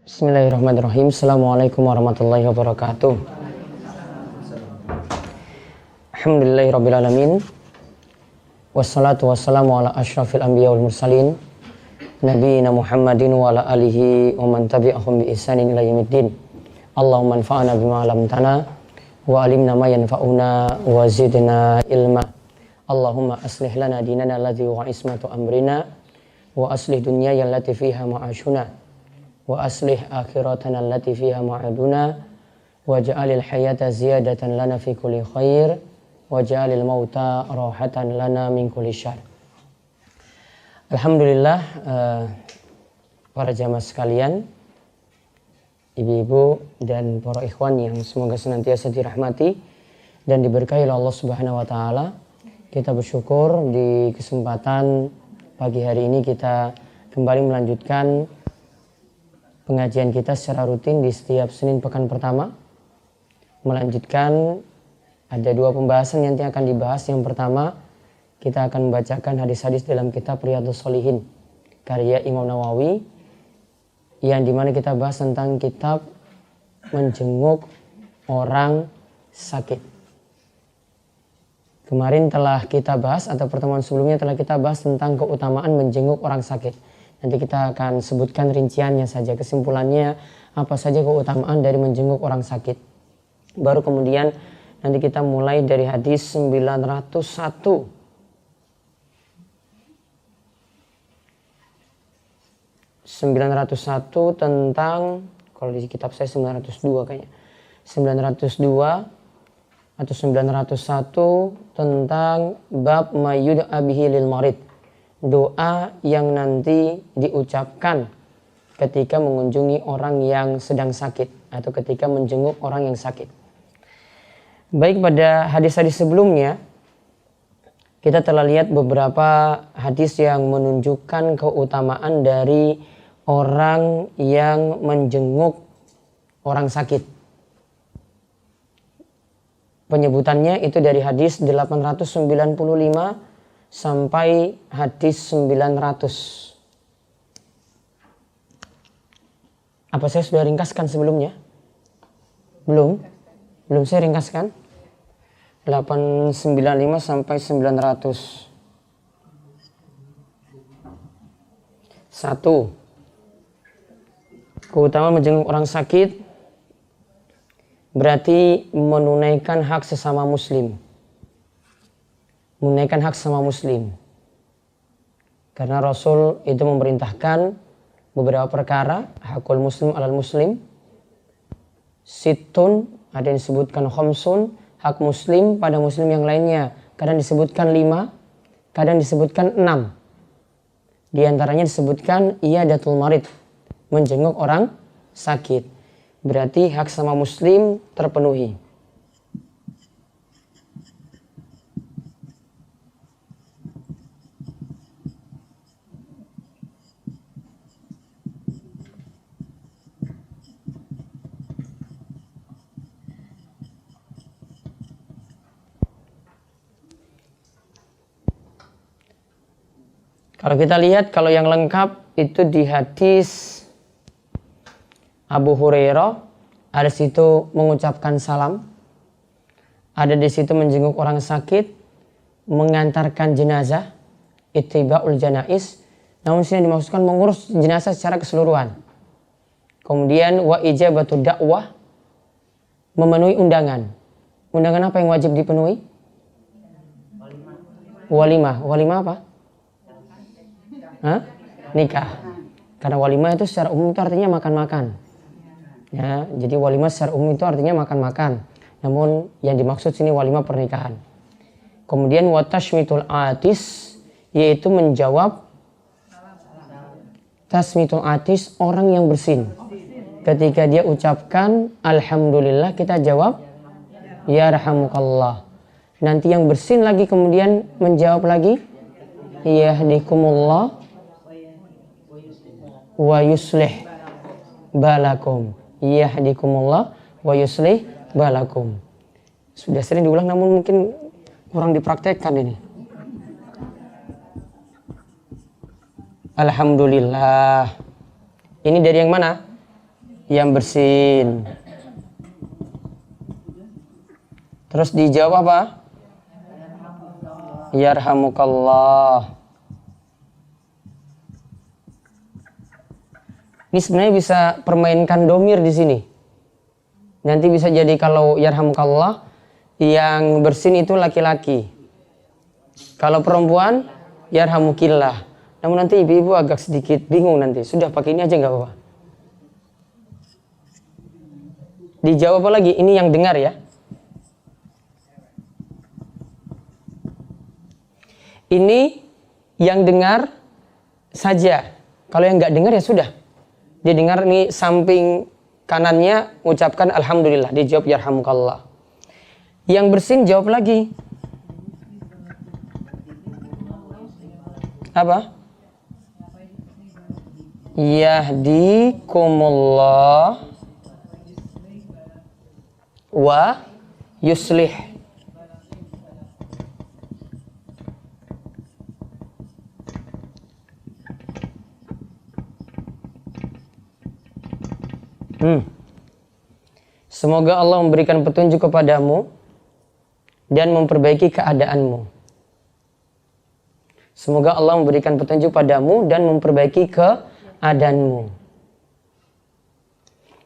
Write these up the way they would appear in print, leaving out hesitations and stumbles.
Bismillahirrahmanirrahim. Assalamualaikum warahmatullahi wabarakatuh. Alhamdulillahirrabbilalamin. Wassalatu wassalamu ala ashrafil anbiya wal mursalin Nabiina Muhammadin wa ala alihi wa man tabi'ahum bi ihsanin ila yaumiddin. Allahumma anfa'na bima 'allamtana wa 'allimna ma yanfa'una wa zidna ilma. Allahumma aslih lana dinana alladhi huwa ismatu amrina wa aslih dunyaya allati fiha ma'ashuna wa aslih akhiratana allati fiha ma'aduna waj'alil hayata ziyadatan lana fi kulli khair waj'alil mauta rahatan lana min kulli syarr. Alhamdulillah, para jamaah sekalian, ibu-ibu dan para ikhwan yang semoga senantiasa dirahmati dan diberkahi oleh Allah Subhanahu wa taala. Kita bersyukur di kesempatan pagi hari ini kita kembali melanjutkan pengajian kita secara rutin di setiap Senin pekan pertama. Melanjutkan ada dua pembahasan yang nanti akan dibahas. Yang pertama, kita akan membacakan hadis-hadis dalam kitab Riyadhus Shalihin karya Imam Nawawi, yang dimana kita bahas tentang kitab menjenguk orang sakit. Kemarin telah kita bahas, atau pertemuan sebelumnya telah kita bahas tentang keutamaan menjenguk orang sakit. Nanti kita akan sebutkan rinciannya saja, kesimpulannya apa saja keutamaan dari menjenguk orang sakit. Baru kemudian nanti kita mulai dari hadis 901. 901 tentang, kalau di kitab saya 902 kayaknya, 902 atau 901 tentang bab mayyud'a bihi lil marid, doa yang nanti diucapkan ketika mengunjungi orang yang sedang sakit atau ketika menjenguk orang yang sakit. Baik, pada hadis-hadis sebelumnya kita telah lihat beberapa hadis yang menunjukkan keutamaan dari orang yang menjenguk orang sakit. Penyebutannya itu dari hadis 895 sampai hadis 900. Apa saya sudah ringkaskan sebelumnya? Belum saya ringkaskan. 895 sampai 900. 1. Keutamaan menjenguk orang sakit berarti menunaikan hak sesama muslim. Menunaikan hak sesama muslim. Karena Rasul itu memerintahkan beberapa perkara, hakul muslim alal muslim. Sittun, ada yang disebutkan khamsun, hak muslim pada muslim yang lainnya. Kadang disebutkan 5, kadang disebutkan 6. Di antaranya disebutkan iyadatul marid, menjenguk orang sakit. Berarti hak sama muslim terpenuhi. Kalau kita lihat, kalau yang lengkap itu di hadis Abu Hurairah, ada situ mengucapkan salam, ada di situ menjenguk orang sakit, mengantarkan jenazah, ittiba'ul janaiz, namun sini dimaksudkan mengurus jenazah secara keseluruhan. Kemudian wa ijabatu dakwah, memenuhi undangan. Undangan apa yang wajib dipenuhi? Walimah. Walimah apa? Nikah. Karena walimah itu secara umum itu artinya makan-makan. Ya, jadi walimah secara umum itu artinya makan-makan. Namun yang dimaksud sini walimah pernikahan. Kemudian watashmitul atis, yaitu menjawab tasmitul atis, orang yang bersin. Ketika dia ucapkan alhamdulillah, kita jawab yarhamukallah. Nanti yang bersin lagi kemudian menjawab lagi yahdikumullah wa yuslih balakum. Yahdikumullah wa yuslih balakum. Sudah sering diulang namun mungkin kurang dipraktekkan ini. Alhamdulillah. Ini dari yang mana? Yang bersin. Terus dijawab apa? Yarhamukallah. Ini sebenarnya bisa permainkan domir di sini. Nanti bisa jadi kalau yarhamukallah yang bersin itu laki-laki. Kalau perempuan yarhamukillah. Namun nanti ibu-ibu agak sedikit bingung nanti. Sudah pakai ini aja nggak apa-apa. Dijawab apa lagi? Ini yang dengar ya. Ini yang dengar saja. Kalau yang nggak dengar ya sudah. Dia dengar nih samping kanannya ucapkan alhamdulillah. Dia jawab yarhamukallah. Yang bersin jawab lagi. Apa? Yahdikumullah wa yuslih. Semoga Allah memberikan petunjuk kepadamu dan memperbaiki keadaanmu. Semoga Allah memberikan petunjuk padamu dan memperbaiki keadaanmu.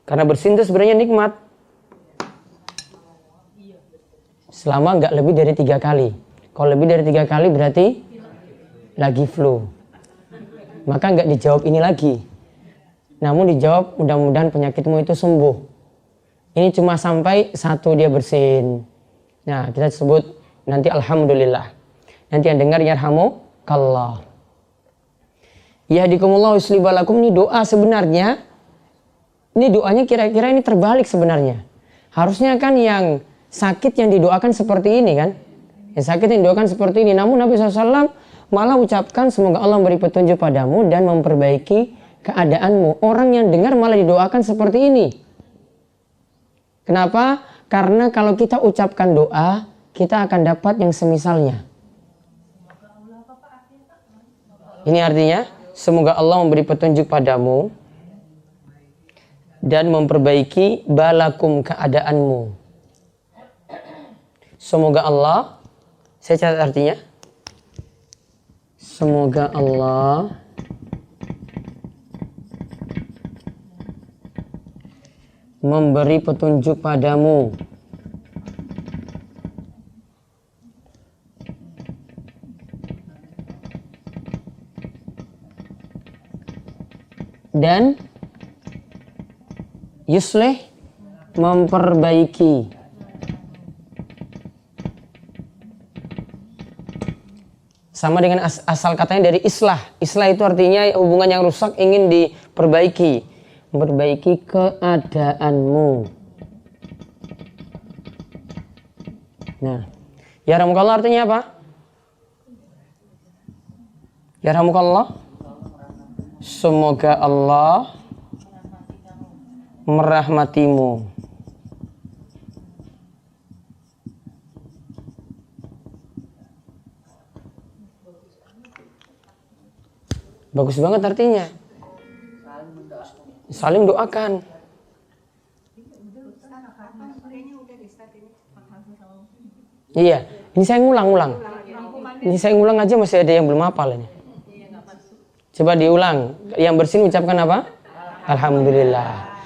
Karena bersin itu sebenarnya nikmat. Selama nggak lebih dari 3 kali. Kalau lebih dari 3 kali berarti lagi flu. Maka nggak dijawab ini lagi. Namun dijawab mudah-mudahan penyakitmu itu sembuh. Ini cuma sampai 1 dia bersin. Nah kita sebut nanti alhamdulillah. Nanti yang dengar yarhamukallah. Yahdikumullah yuslih balakum, ini doa sebenarnya. Ini doanya kira-kira ini terbalik sebenarnya. Harusnya kan yang sakit yang didoakan seperti ini kan. Yang sakit yang didoakan seperti ini. Namun Nabi SAW malah ucapkan semoga Allah memberi petunjuk padamu dan memperbaiki keadaanmu. Orang yang dengar malah didoakan seperti ini. Kenapa? Karena kalau kita ucapkan doa, kita akan dapat yang semisalnya. Ini artinya, semoga Allah memberi petunjuk padamu dan memperbaiki balakum keadaanmu. Semoga Allah, saya catat artinya. Semoga Allah memberi petunjuk padamu dan yuslih memperbaiki. Sama dengan asal katanya dari islah. Islah itu artinya hubungan yang rusak ingin diperbaiki. Memperbaiki keadaanmu. Nah, yarhamukallah artinya apa? Yarhamukallah, semoga Allah merahmatimu. Bagus banget artinya. Saling doakan. Iya, ini saya ngulang-ulang. Ini saya ngulang aja masih ada yang belum hafal ini. Coba diulang. Yang bersin ucapkan apa? Alhamdulillah.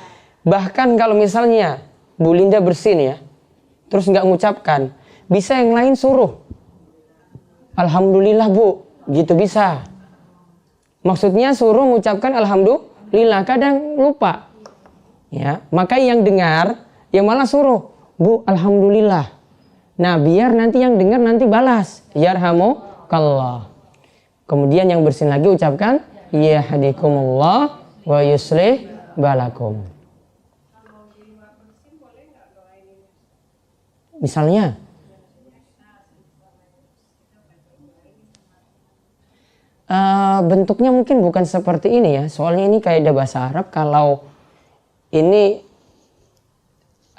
Bahkan kalau misalnya Bu Linda bersin ya, terus nggak mengucapkan, bisa yang lain suruh. Alhamdulillah Bu, gitu bisa. Maksudnya suruh mengucapkan alhamdulillah, kadang lupa. Ya, maka yang dengar, yang malah suruh, Bu, alhamdulillah. Nah, biar nanti yang dengar nanti balas, yarhamukallah. Kemudian yang bersin lagi ucapkan yahdikumullah wa yuslih balakum. Misalnya bentuknya mungkin bukan seperti ini ya. Soalnya ini kayak ada bahasa Arab. Kalau ini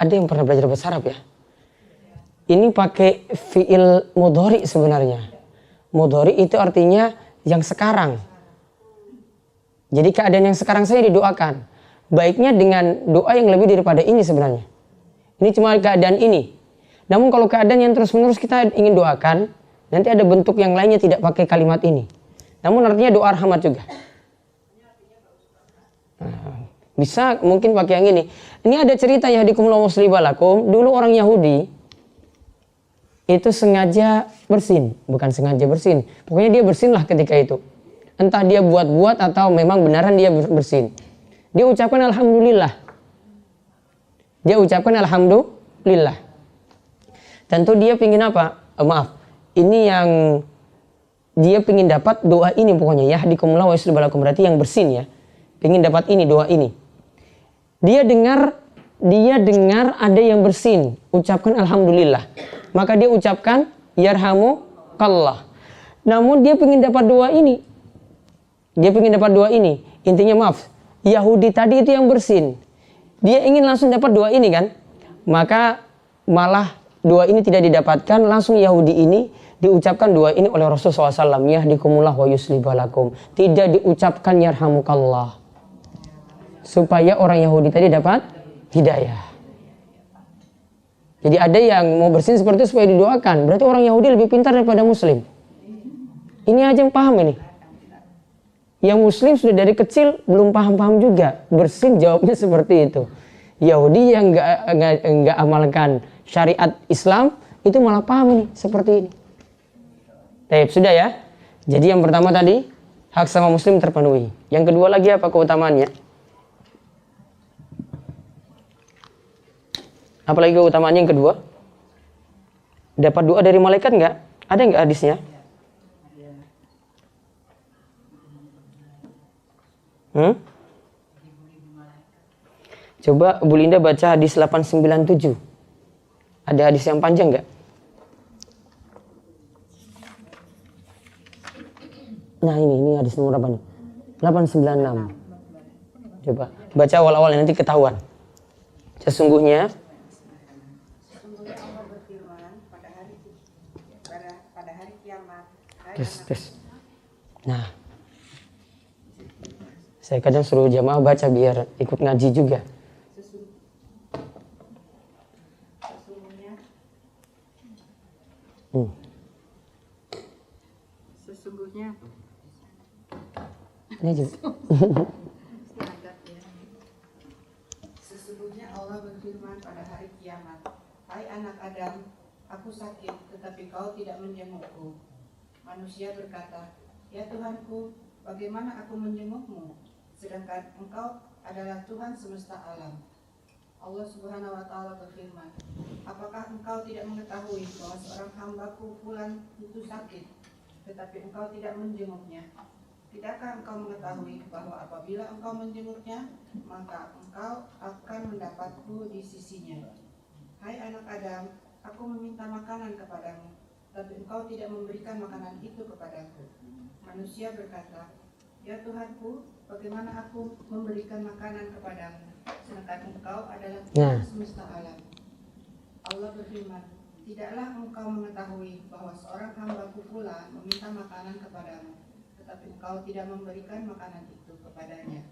ada yang pernah belajar bahasa Arab ya. ini pakai fi'il mudhari sebenarnya. Mudhari itu artinya yang sekarang. Jadi keadaan yang sekarang saya didoakan. Baiknya dengan doa yang lebih daripada ini sebenarnya. Ini cuma keadaan ini. Namun kalau keadaan yang terus-menerus kita ingin doakan, nanti ada bentuk yang lainnya tidak pakai kalimat ini. Namun artinya doa rahmat juga. Nah, bisa mungkin pakai yang ini. Ini ada cerita yahdikumullahu wa yuslih balakum. Dulu orang Yahudi itu sengaja bersin, bukan sengaja bersin. Pokoknya dia bersin lah ketika itu. Entah dia buat-buat atau memang benaran dia bersin. Dia ucapkan alhamdulillah. Dia ucapkan alhamdulillah. Tentu dia pingin apa? Maaf. Ini yang dia pingin dapat doa ini pokoknya. Yahdikumullahu wa yuslih balakum, berarti yang bersin ya. Pingin dapat ini, doa ini. Dia dengar ada yang bersin, ucapkan alhamdulillah. Maka dia ucapkan yarhamukallah. Namun dia pingin dapat doa ini. Intinya maaf, Yahudi tadi itu yang bersin. Dia ingin langsung dapat doa ini kan? Maka malah doa ini tidak didapatkan, langsung Yahudi ini diucapkan doa ini oleh Rasulullah SAW. Yahdikumullah wa yuslih balakum. Tidak diucapkan yarhamukallah. Supaya orang Yahudi tadi dapat hidayah. Jadi ada yang mau bersin seperti itu supaya didoakan. Berarti orang Yahudi lebih pintar daripada Muslim. Ini aja yang paham ini. Yang Muslim sudah dari kecil belum paham-paham juga. Bersin jawabnya seperti itu. Yahudi yang nggak amalkan syariat Islam itu malah paham ini seperti ini. Baik, sudah ya. Jadi yang pertama tadi hak sama Muslim terpenuhi. Yang kedua lagi apa keutamaannya? Apalagi keutamaannya yang kedua? Dapat doa dari malaikat nggak? Ada nggak hadisnya? Coba Bu Linda baca hadis 897. Ada hadis yang panjang nggak? Nah ini hadis nomor apa nih? 896. Coba baca awal-awal nanti ketahuan. Sesungguhnya Allah berfirman pada hari kiamat. Tes. Nah, saya kadang suruh jamaah baca biar ikut ngaji juga. Sesungguhnya Ini juga. Sesungguhnya Allah berfirman pada hari kiamat, hai anak Adam, aku sakit, tetapi kau tidak menjengukku. Manusia berkata, ya Tuhanku, bagaimana aku menjengukmu, sedangkan engkau adalah Tuhan semesta alam. Allah Subhanahu wa Ta'ala berfirman, apakah engkau tidak mengetahui bahwa seorang hambaku fulan itu sakit, tetapi engkau tidak menjenguknya? Tidakkah engkau mengetahui bahwa apabila engkau menjenguknya, maka engkau akan mendapatku di sisinya? Hai anak Adam, aku meminta makanan kepadamu, tapi engkau tidak memberikan makanan itu kepadaku. Manusia berkata, ya Tuhanku, bagaimana aku memberikan makanan kepadamu, sedangkan engkau adalah Tuhan semesta alam. Allah berfirman, tidaklah engkau mengetahui bahwa seorang hambaku pula meminta makanan kepadamu, tetapi engkau tidak memberikan makanan itu kepadanya.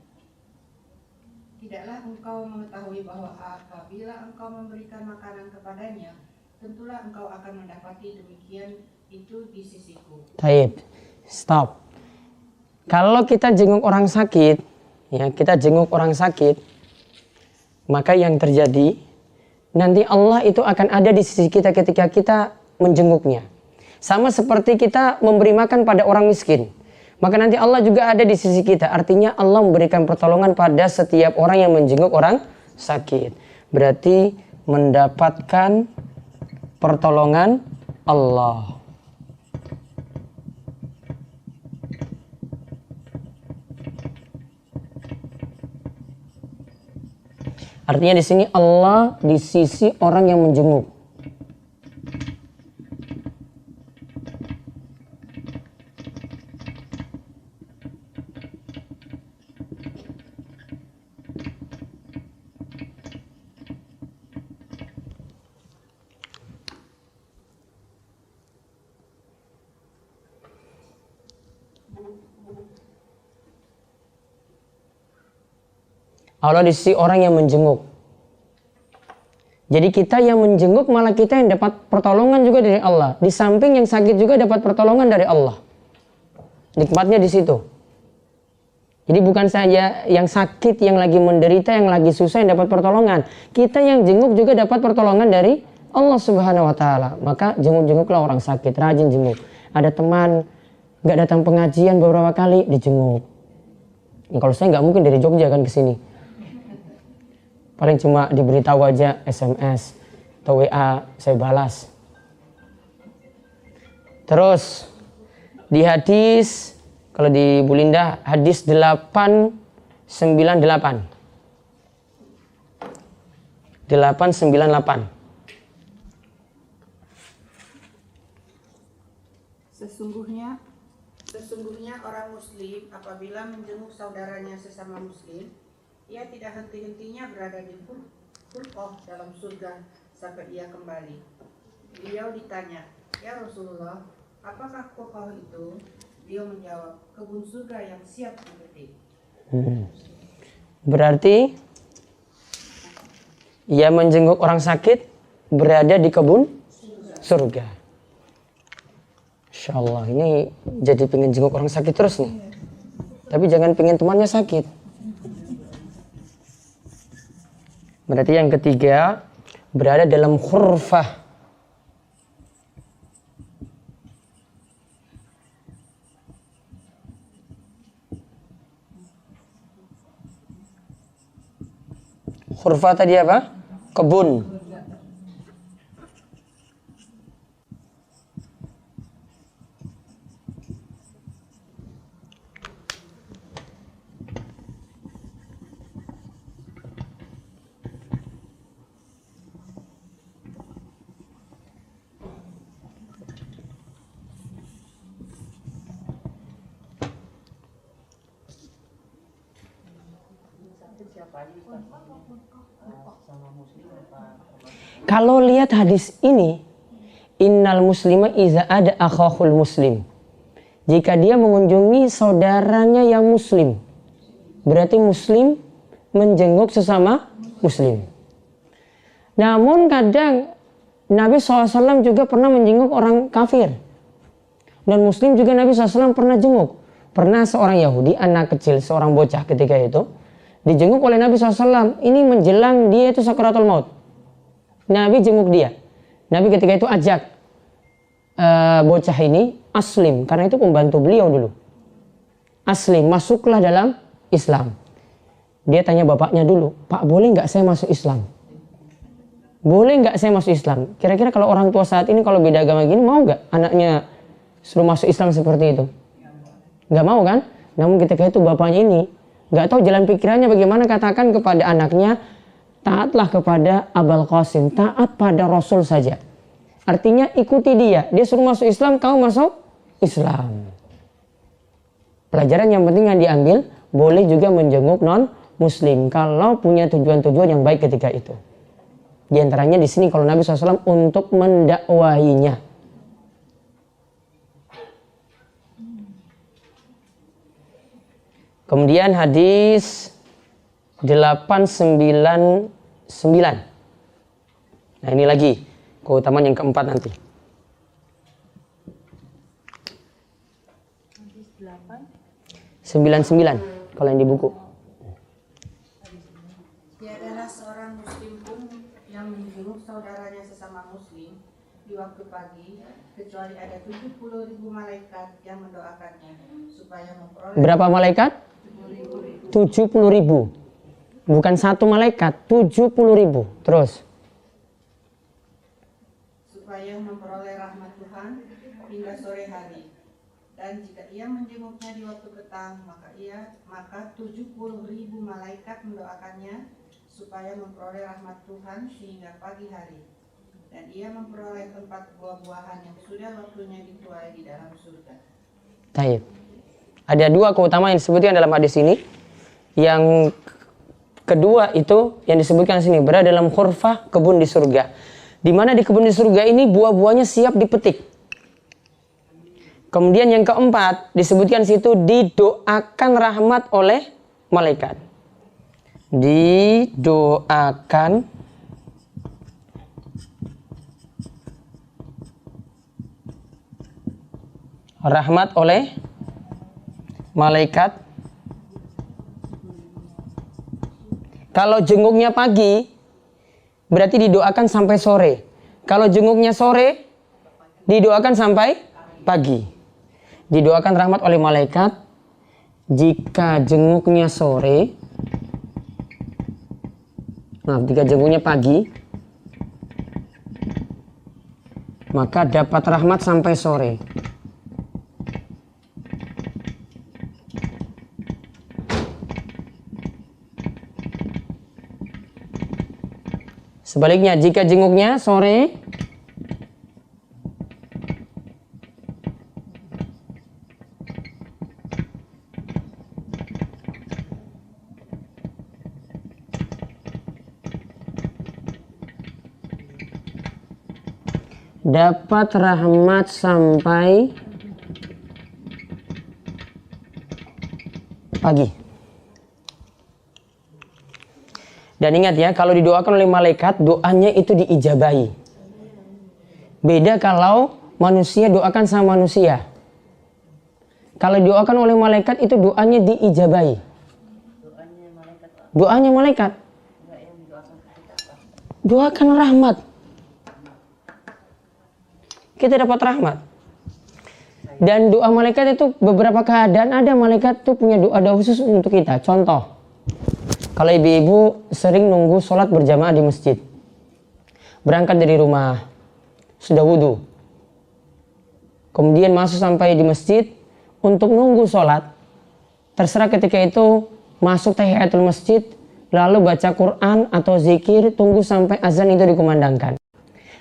Tidaklah engkau mengetahui bahwa apabila engkau memberikan makanan kepadanya, tentulah engkau akan mendapati demikian itu di sisiku. Baik, stop. Kalau kita jenguk orang sakit, maka yang terjadi nanti Allah itu akan ada di sisi kita ketika kita menjenguknya. Sama seperti kita memberi makan pada orang miskin, maka nanti Allah juga ada di sisi kita. Artinya Allah memberikan pertolongan pada setiap orang yang menjenguk orang sakit. Berarti mendapatkan pertolongan Allah. Artinya di sini Allah di sisi orang yang menjenguk. Allah di sisi orang yang menjenguk. Jadi kita yang menjenguk malah kita yang dapat pertolongan juga dari Allah. Di samping yang sakit juga dapat pertolongan dari Allah. Nikmatnya di situ. Jadi bukan saja yang sakit, yang lagi menderita, yang lagi susah yang dapat pertolongan. Kita yang jenguk juga dapat pertolongan dari Allah Subhanahu wa Ta'ala. Maka jenguk-jenguklah orang sakit, rajin jenguk. Ada teman nggak datang pengajian beberapa kali, dijenguk. Ya, kalau saya nggak mungkin dari Jogja kan ke sini. Paling cuma diberitahu aja SMS atau WA, saya balas. Terus di hadis, kalau di Bu Linda, hadis 898. 898. Sesungguhnya orang muslim apabila menjenguk saudaranya sesama muslim, ia tidak henti-hentinya berada di furqah dalam surga sampai ia kembali. Beliau ditanya, "Ya Rasulullah, apakah furqah itu?" Beliau menjawab, "Kebun surga yang siap dipetik." Berarti ia menjenguk orang sakit berada di kebun surga. Insya Allah ini jadi pengen jenguk orang sakit terus nih. Tapi jangan pengen temannya sakit. Berarti yang ketiga berada dalam khurfah. Khurfah tadi apa? Kebun. Kalau lihat hadis ini, innal muslima iza ada akhahul muslim. Jika dia mengunjungi saudaranya yang muslim, berarti muslim menjenguk sesama muslim. Namun kadang Nabi SAW juga pernah menjenguk orang kafir. Dan muslim juga Nabi SAW pernah jenguk. Pernah seorang Yahudi, anak kecil, seorang bocah ketika itu, dijenguk oleh Nabi SAW. Ini menjelang dia itu sakaratul maut. Nabi jenguk dia. Nabi ketika itu ajak bocah ini aslim, karena itu pembantu beliau dulu. Aslim, masuklah dalam Islam. Dia tanya bapaknya dulu, "Pak, boleh nggak saya masuk Islam? Boleh nggak saya masuk Islam?" Kira-kira kalau orang tua saat ini kalau beda agama gini, mau nggak anaknya suruh masuk Islam seperti itu? Nggak mau kan? Namun ketika itu bapaknya ini nggak tahu jalan pikirannya bagaimana, katakan kepada anaknya, "Taatlah kepada Abul Qasim, taat pada Rasul saja." Artinya ikuti dia. Dia suruh masuk Islam, kamu masuk Islam. Pelajaran yang penting yang diambil, boleh juga menjenguk non-muslim kalau punya tujuan-tujuan yang baik ketika itu. Di antaranya di sini kalau Nabi SAW untuk mendakwahinya. Kemudian hadis 899. Nah ini lagi keutamaan yang keempat nanti. Hadis 99 kalau yang di buku. Tiadalah seorang muslim pun yang menjenguk saudaranya sesama muslim di waktu pagi kecuali ada 70.000 malaikat yang mendoakannya supaya memperoleh. Berapa malaikat? 70.000. Bukan satu malaikat, 70.000. Terus. Supaya memperoleh rahmat Tuhan hingga sore hari. Dan jika ia menjenguknya di waktu petang, maka 70.000 malaikat mendoakannya supaya memperoleh rahmat Tuhan hingga pagi hari. Dan ia memperoleh tempat buah-buahan yang sudah waktunya dituai di dalam surga. Baik. Ada dua keutamaan yang disebutkan dalam hadis ini. Yang kedua itu yang disebutkan di sini, berada dalam khurfah, kebun di surga. Di mana di kebun di surga ini buah-buahnya siap dipetik. Kemudian yang keempat disebutkan di situ didoakan rahmat oleh malaikat. didoakan rahmat oleh malaikat. Kalau jenguknya pagi, berarti didoakan sampai sore. Kalau jenguknya sore, didoakan sampai pagi. Didoakan rahmat oleh malaikat jika jenguknya sore. Nah, jika jenguknya pagi, maka dapat rahmat sampai sore. Sebaliknya, jika jenguknya sore, dapat rahmat sampai pagi. Dan ingat ya, kalau didoakan oleh malaikat, doanya itu diijabahi. Beda kalau manusia doakan sama manusia. Kalau didoakan oleh malaikat, itu doanya diijabahi. Doanya malaikat. Doakan rahmat. Kita dapat rahmat. Dan doa malaikat itu beberapa keadaan ada malaikat itu punya doa khusus untuk kita. Contoh, kalau ibu-ibu sering nunggu sholat berjamaah di masjid, berangkat dari rumah, sudah wudhu, kemudian masuk sampai di masjid untuk nunggu sholat, terserah ketika itu masuk tahiyatul masjid, lalu baca Quran atau zikir, tunggu sampai azan itu dikumandangkan.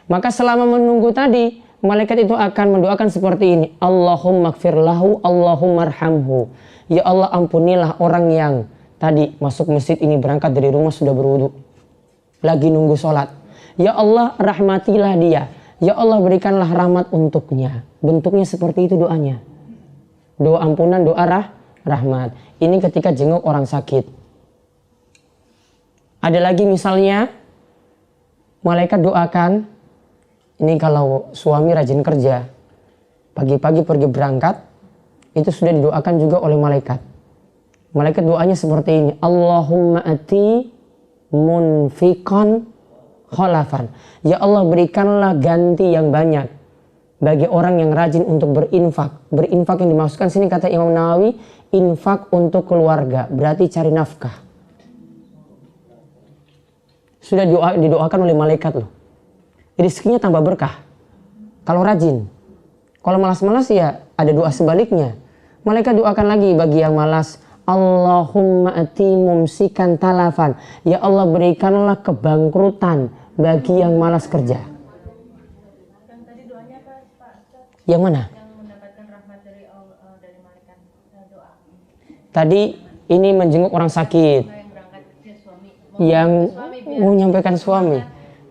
Maka selama menunggu tadi, malaikat itu akan mendoakan seperti ini. Allahumma gfir lahu, Allahumma arhamhu. Ya Allah, ampunilah orang yang tadi masuk masjid ini berangkat dari rumah sudah berwudu, lagi nunggu sholat. Ya Allah, rahmatilah dia. Ya Allah, berikanlah rahmat untuknya. Bentuknya seperti itu doanya. Doa ampunan, doa rahmat. Ini ketika jenguk orang sakit. Ada lagi misalnya, malaikat doakan, ini kalau suami rajin kerja, pagi-pagi pergi berangkat, itu sudah didoakan juga oleh malaikat. Malaikat doanya seperti ini. Allahumma ati munfiqan khalafan. Ya Allah, berikanlah ganti yang banyak bagi orang yang rajin untuk berinfak. Berinfak yang dimaksudkan sini kata Imam Nawawi, infak untuk keluarga, berarti cari nafkah. Sudah didoakan oleh malaikat loh. Rizkinya tambah berkah kalau rajin. Kalau malas-malas ya ada doa sebaliknya. Malaikat doakan lagi bagi yang malas, Allahumma ati mumsikan talafan. Ya Allah, berikanlah kebangkrutan bagi yang malas kerja. Yang tadi doanya apa, Pak? Yang mana? Yang mendapatkan rahmat dari Allah, dari malaikat doa. Tadi ini menjenguk orang sakit. Yang berangkat kerja suami. Yang mau menyampaikan suami.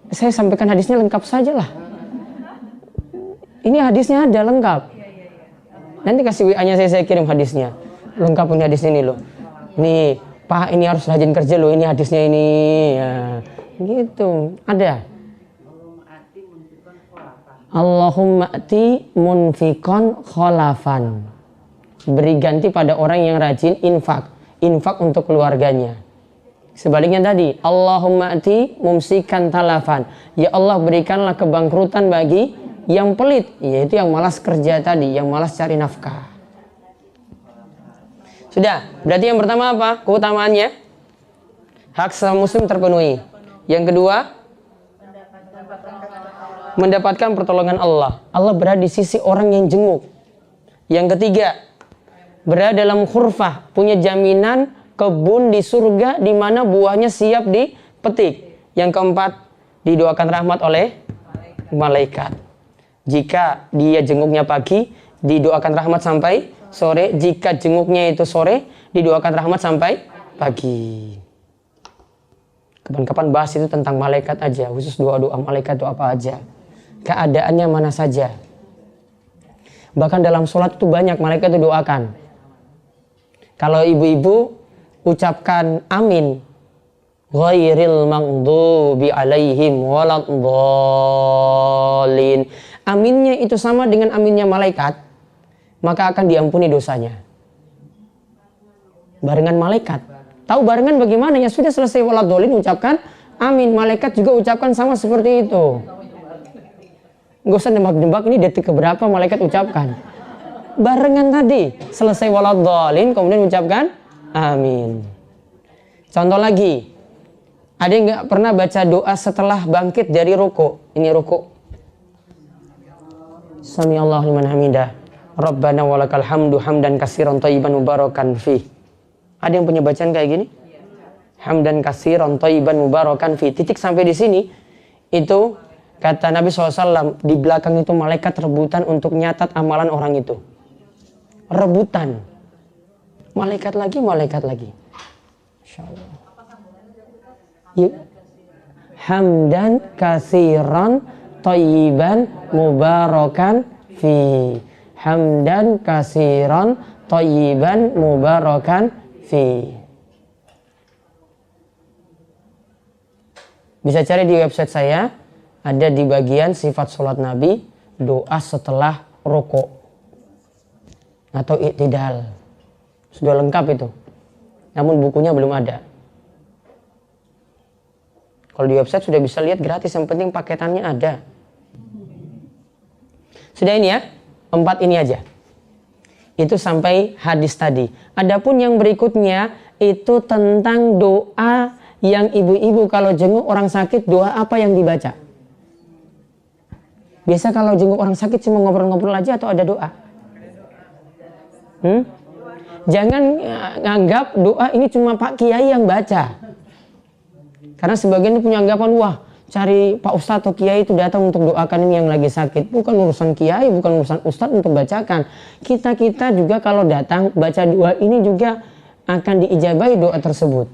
Saya sampaikan hadisnya lengkap saja lah. Ini hadisnya ada lengkap. Nanti kasih WA-nya saya kirim hadisnya. Lengkap ini hadis ini loh. Nih, Pak, ini harus rajin kerja loh. Ini hadisnya ini. Ya, gitu. Ada. Allahumma ati munfiqan khalafan. Beri ganti pada orang yang rajin infak. Infak untuk keluarganya. Sebaliknya tadi, Allahumma ati mumsikan talafan. Ya Allah, berikanlah kebangkrutan bagi yang pelit, yaitu yang malas kerja tadi, yang malas cari nafkah. Sudah, berarti yang pertama apa? Keutamaannya hak sesama muslim terpenuhi. Yang kedua, mendapatkan pertolongan Allah. Allah berada di sisi orang yang jenguk. Yang ketiga, berada dalam khurfah, punya jaminan kebun di surga di mana buahnya siap dipetik. Yang keempat, didoakan rahmat oleh malaikat. Jika dia jenguknya pagi, didoakan rahmat sampai sore. Jika jenguknya itu sore, didoakan rahmat sampai pagi. Kapan-kapan bahas itu tentang malaikat aja, khusus doa-doa malaikat itu apa aja, keadaannya mana saja. Bahkan dalam sholat itu banyak malaikat itu doakan. Kalau ibu-ibu ucapkan amin ghairil maghdubi alaihim waladdallin. Aminnya itu sama dengan aminnya malaikat, maka akan diampuni dosanya. Barengan malaikat. Tahu barengan bagaimana? Ya sudah selesai waladdallin ucapkan amin. Malaikat juga ucapkan sama seperti itu. Nggak usah nebak-nebak ini detik keberapa malaikat ucapkan. Barengan tadi. Selesai waladdallin kemudian ucapkan amin. Contoh lagi. Ada yang nggak pernah baca doa setelah bangkit dari ruku? Ini ruku. Sami Allahu liman hamidah. Rabbana walakal hamdu hamdan katsiran thayyiban mubarakan fih. Ada yang punya bacaan kayak gini? Hamdan katsiran thayyiban mubarakan fih. Titik sampai di sini. Itu kata Nabi SAW, di belakang itu malaikat rebutan untuk nyatat amalan orang itu. Rebutan. Malaikat lagi, malaikat lagi. Insyaallah. Yuk. Hamdan katsiran thayyiban mubarakan fi. Hamdan katsiran thayyiban mubarakan fi. Bisa cari di website saya, ada di bagian sifat sholat Nabi, doa setelah rukuk atau i'tidal. Sudah lengkap itu. Namun bukunya belum ada. Kalau di website sudah bisa lihat gratis, yang penting paketannya ada. Sudah ini ya, 4 ini aja. Itu sampai hadis tadi. Adapun yang berikutnya itu tentang doa yang ibu-ibu kalau jenguk orang sakit, doa apa yang dibaca? Biasa kalau jenguk orang sakit cuma ngobrol-ngobrol aja atau ada doa? Jangan nganggap doa ini cuma Pak Kiai yang baca. Karena sebagian punya anggapan, wah cari Pak Ustadz atau Kiai itu datang untuk doakan ini yang lagi sakit. Bukan urusan Kiai, bukan urusan Ustadz untuk bacakan. Kita juga kalau datang baca doa ini juga akan diijabahi doa tersebut.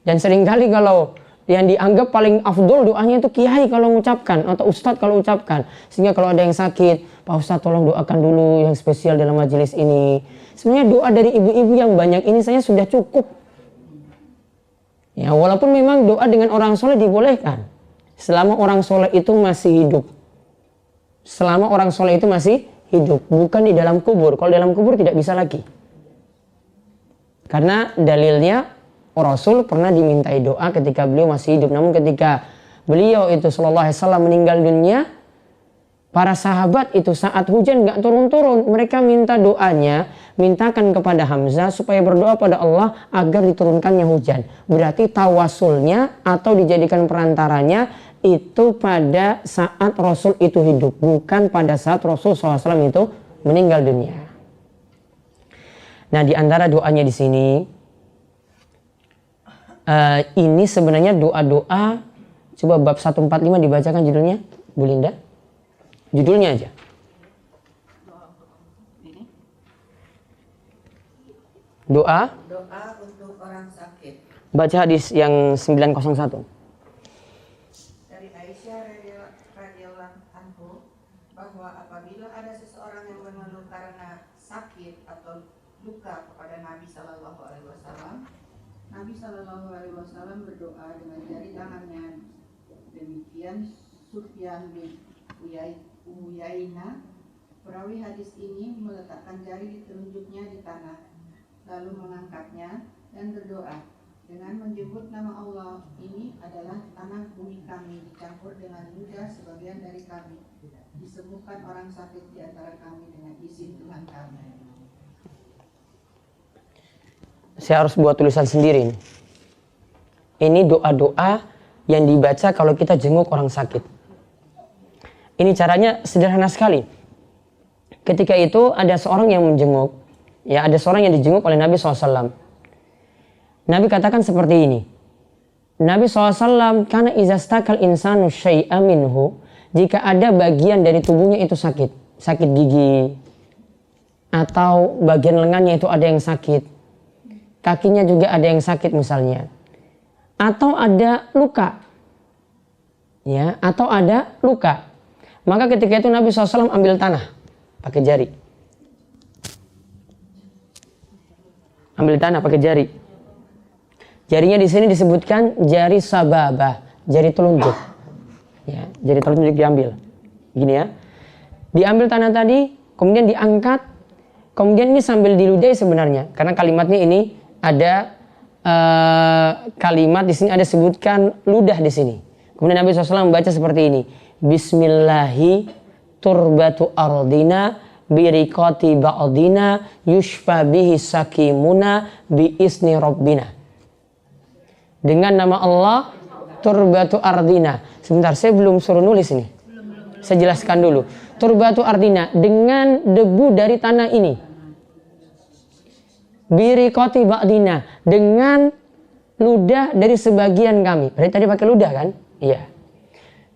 Dan seringkali kalau yang dianggap paling afdol doanya itu Kiai kalau mengucapkan atau Ustadz kalau ucapkan. Sehingga kalau ada yang sakit, Pak Ustadz tolong doakan dulu yang spesial dalam majelis ini. Sebenarnya doa dari ibu-ibu yang banyak ini saya sudah cukup. Ya, walaupun memang doa dengan orang soleh dibolehkan. Selama orang soleh itu masih hidup. Selama orang soleh itu masih hidup. Bukan di dalam kubur. Kalau dalam kubur tidak bisa lagi. Karena dalilnya Rasul pernah dimintai doa ketika beliau masih hidup. Namun ketika beliau itu sallallahu alaihi wasallam meninggal dunia, para sahabat itu saat hujan gak turun-turun, mereka minta doanya, mintakan kepada Hamzah supaya berdoa pada Allah agar diturunkannya hujan. Berarti tawasulnya atau dijadikan perantaranya itu pada saat Rasul itu hidup, bukan pada saat Rasul SAW itu meninggal dunia. Nah, di antara doanya di sini, ini sebenarnya doa-doa. Coba bab 145 dibacakan judulnya, Bu Linda. Judulnya aja. Doa untuk orang sakit. Baca hadis yang 901. Dari Aisyah radhiyallahu anhu bahwa apabila ada seseorang yang mengeluh karena sakit atau luka kepada Nabi Shallallahu Alaihi Wasallam, Nabi Shallallahu Alaihi Wasallam berdoa dengan jari tangannya. Demikian Sufyan bin Uyainah, perawi hadis ini, meletakkan jari di telunjuknya di tanah, lalu mengangkatnya dan berdoa dengan menyebut nama Allah. Ini adalah tanah bumi kami, dicampur dengan ludah sebagian dari kami. Disembuhkan orang sakit di antara kami dengan izin Tuhan kami. Saya harus buat tulisan sendiri. Ini doa-doa yang dibaca kalau kita jenguk orang sakit. Ini caranya sederhana sekali. Ketika itu ada seorang yang menjenguk. Ya, ada seorang yang dijenguk oleh Nabi SAW. Nabi katakan seperti ini. Nabi SAW, karena izastakal insanu syai'a minhu, jika ada bagian dari tubuhnya itu sakit. Sakit gigi. Atau bagian lengannya itu ada yang sakit. Kakinya juga ada yang sakit misalnya. Atau ada luka. Ya, atau ada luka. Maka ketika itu Nabi SAW ambil tanah pakai jari. Ambil tanah pakai jari. Jarinya di sini disebutkan jari sababah, jari telunjuk. Ya, jari telunjuk diambil. Gini ya. Diambil tanah tadi, kemudian diangkat. Kemudian ini sambil diludahi sebenarnya. Karena kalimatnya ini ada kalimat di sini ada sebutkan ludah di sini. Kemudian Nabi SAW membaca seperti ini. Bismillahi turbatu ardina biriqati ba'dina yushfa bihi sakimuna bi isni rabbina. Dengan nama Allah turbatu ardina. Sebentar, saya belum suruh nulis ini. Saya jelaskan dulu. Turbatu ardina, dengan debu dari tanah ini. Biriqati ba'dina, dengan ludah dari sebagian kami. Berarti tadi pakai ludah kan? Iya.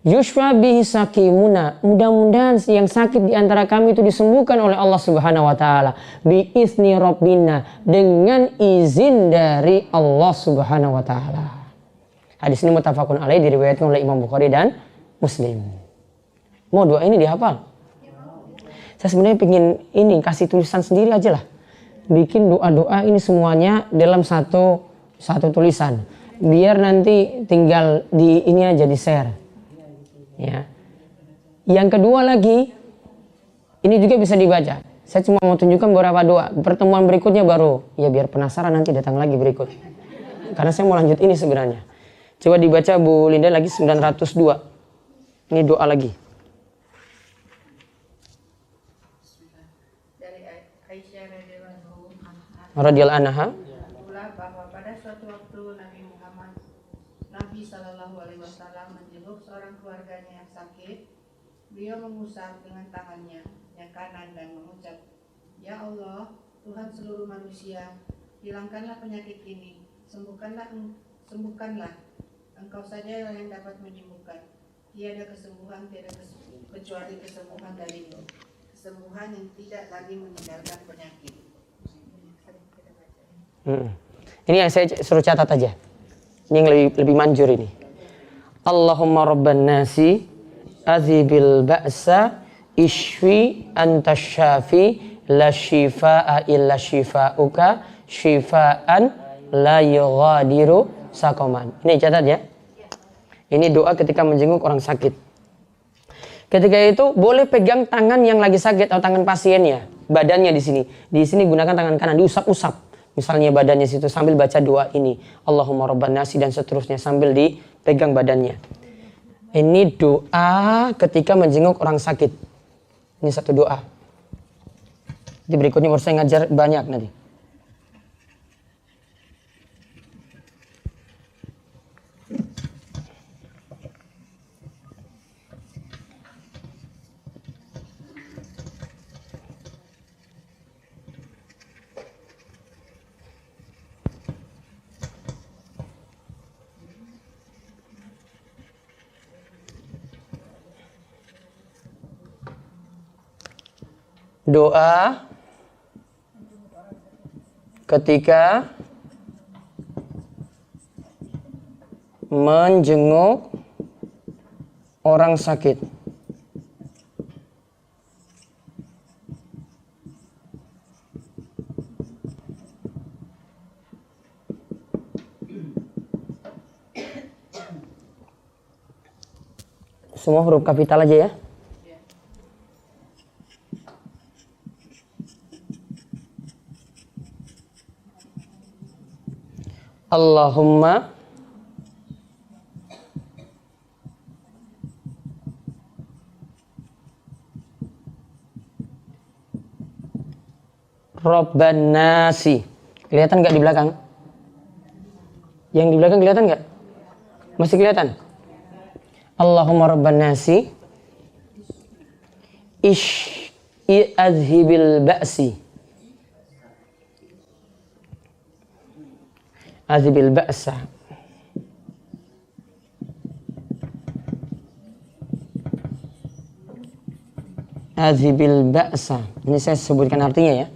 Yushfa bihi sakimuna, mudah-mudahan yang sakit di antara kami itu disembuhkan oleh Allah Subhanahu wa taala. Bi isni rabbina, dengan izin dari Allah Subhanahu wa taala. Hadis ini muttafaqun alaih, diriwayatkan oleh Imam Bukhari dan Muslim. Mau doa ini dihafal? Saya sebenarnya pengen ini kasih tulisan sendiri aja lah. Bikin doa-doa ini semuanya dalam satu tulisan. Biar nanti tinggal di ini aja di share. Ya. Yang kedua lagi, ini juga bisa dibaca. Saya cuma mau tunjukkan beberapa doa. Pertemuan berikutnya baru, ya biar penasaran nanti datang lagi berikut. Karena saya mau lanjut ini sebenarnya. Coba dibaca Bu Linda lagi 902. Ini doa lagi. Dari Aisyah Radhiyallahu anha. Pula bahwa pada suatu waktu Nabi Shallallahu Alaihi Wasallam menjenguk seorang keluarganya yang sakit. Beliau mengusap dengan tangannya yang kanan dan mengucap, Ya Allah, Tuhan seluruh manusia, hilangkanlah penyakit ini, sembuhkanlah, Engkau saja yang dapat menyembuhkan. Tiada kesembuhan, kecuali kesembuhan darimu, kesembuhan yang tidak lagi meninggalkan penyakit. Ini yang saya suruh catat aja. Ini yang lebih manjur ini. Allahumma rabban nasi azibil ba'sa ishfi anta syafi la shifaa illa shifauka shifaan la yughadiru saqaman. Ini catat ya. Ini doa ketika menjenguk orang sakit. Ketika itu boleh pegang tangan yang lagi sakit atau tangan pasiennya, badannya di sini. Di sini gunakan tangan kanan, diusap-usap. Misalnya badannya situ sambil baca doa ini. Allahumma rabban nasi dan seterusnya sambil dipegang badannya. Ini doa ketika menjenguk orang sakit. Ini satu doa. Di berikutnya baru saya ngajar banyak nanti. Doa ketika menjenguk orang sakit. Semua huruf kapital aja ya. Allahumma Rabban nasi. Kelihatan nggak di belakang? Yang di belakang kelihatan nggak? Masih kelihatan? Allahumma Rabban nasi azhibil ba'si. Azhibil ba'sa. Azhibil ba'sa. Ini saya sebutkan artinya ya.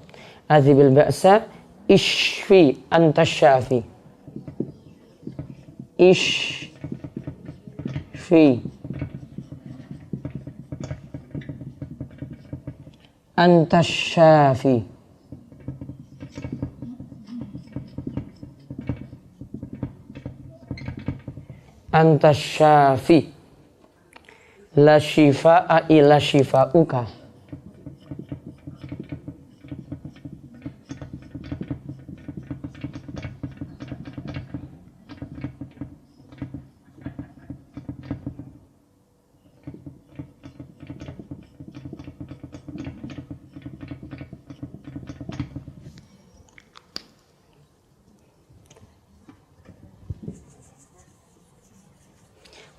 Azhibil ba'sa ishfi anta syafi. Ishfi anta syafi. anta syafi la shifaa illa shifauka.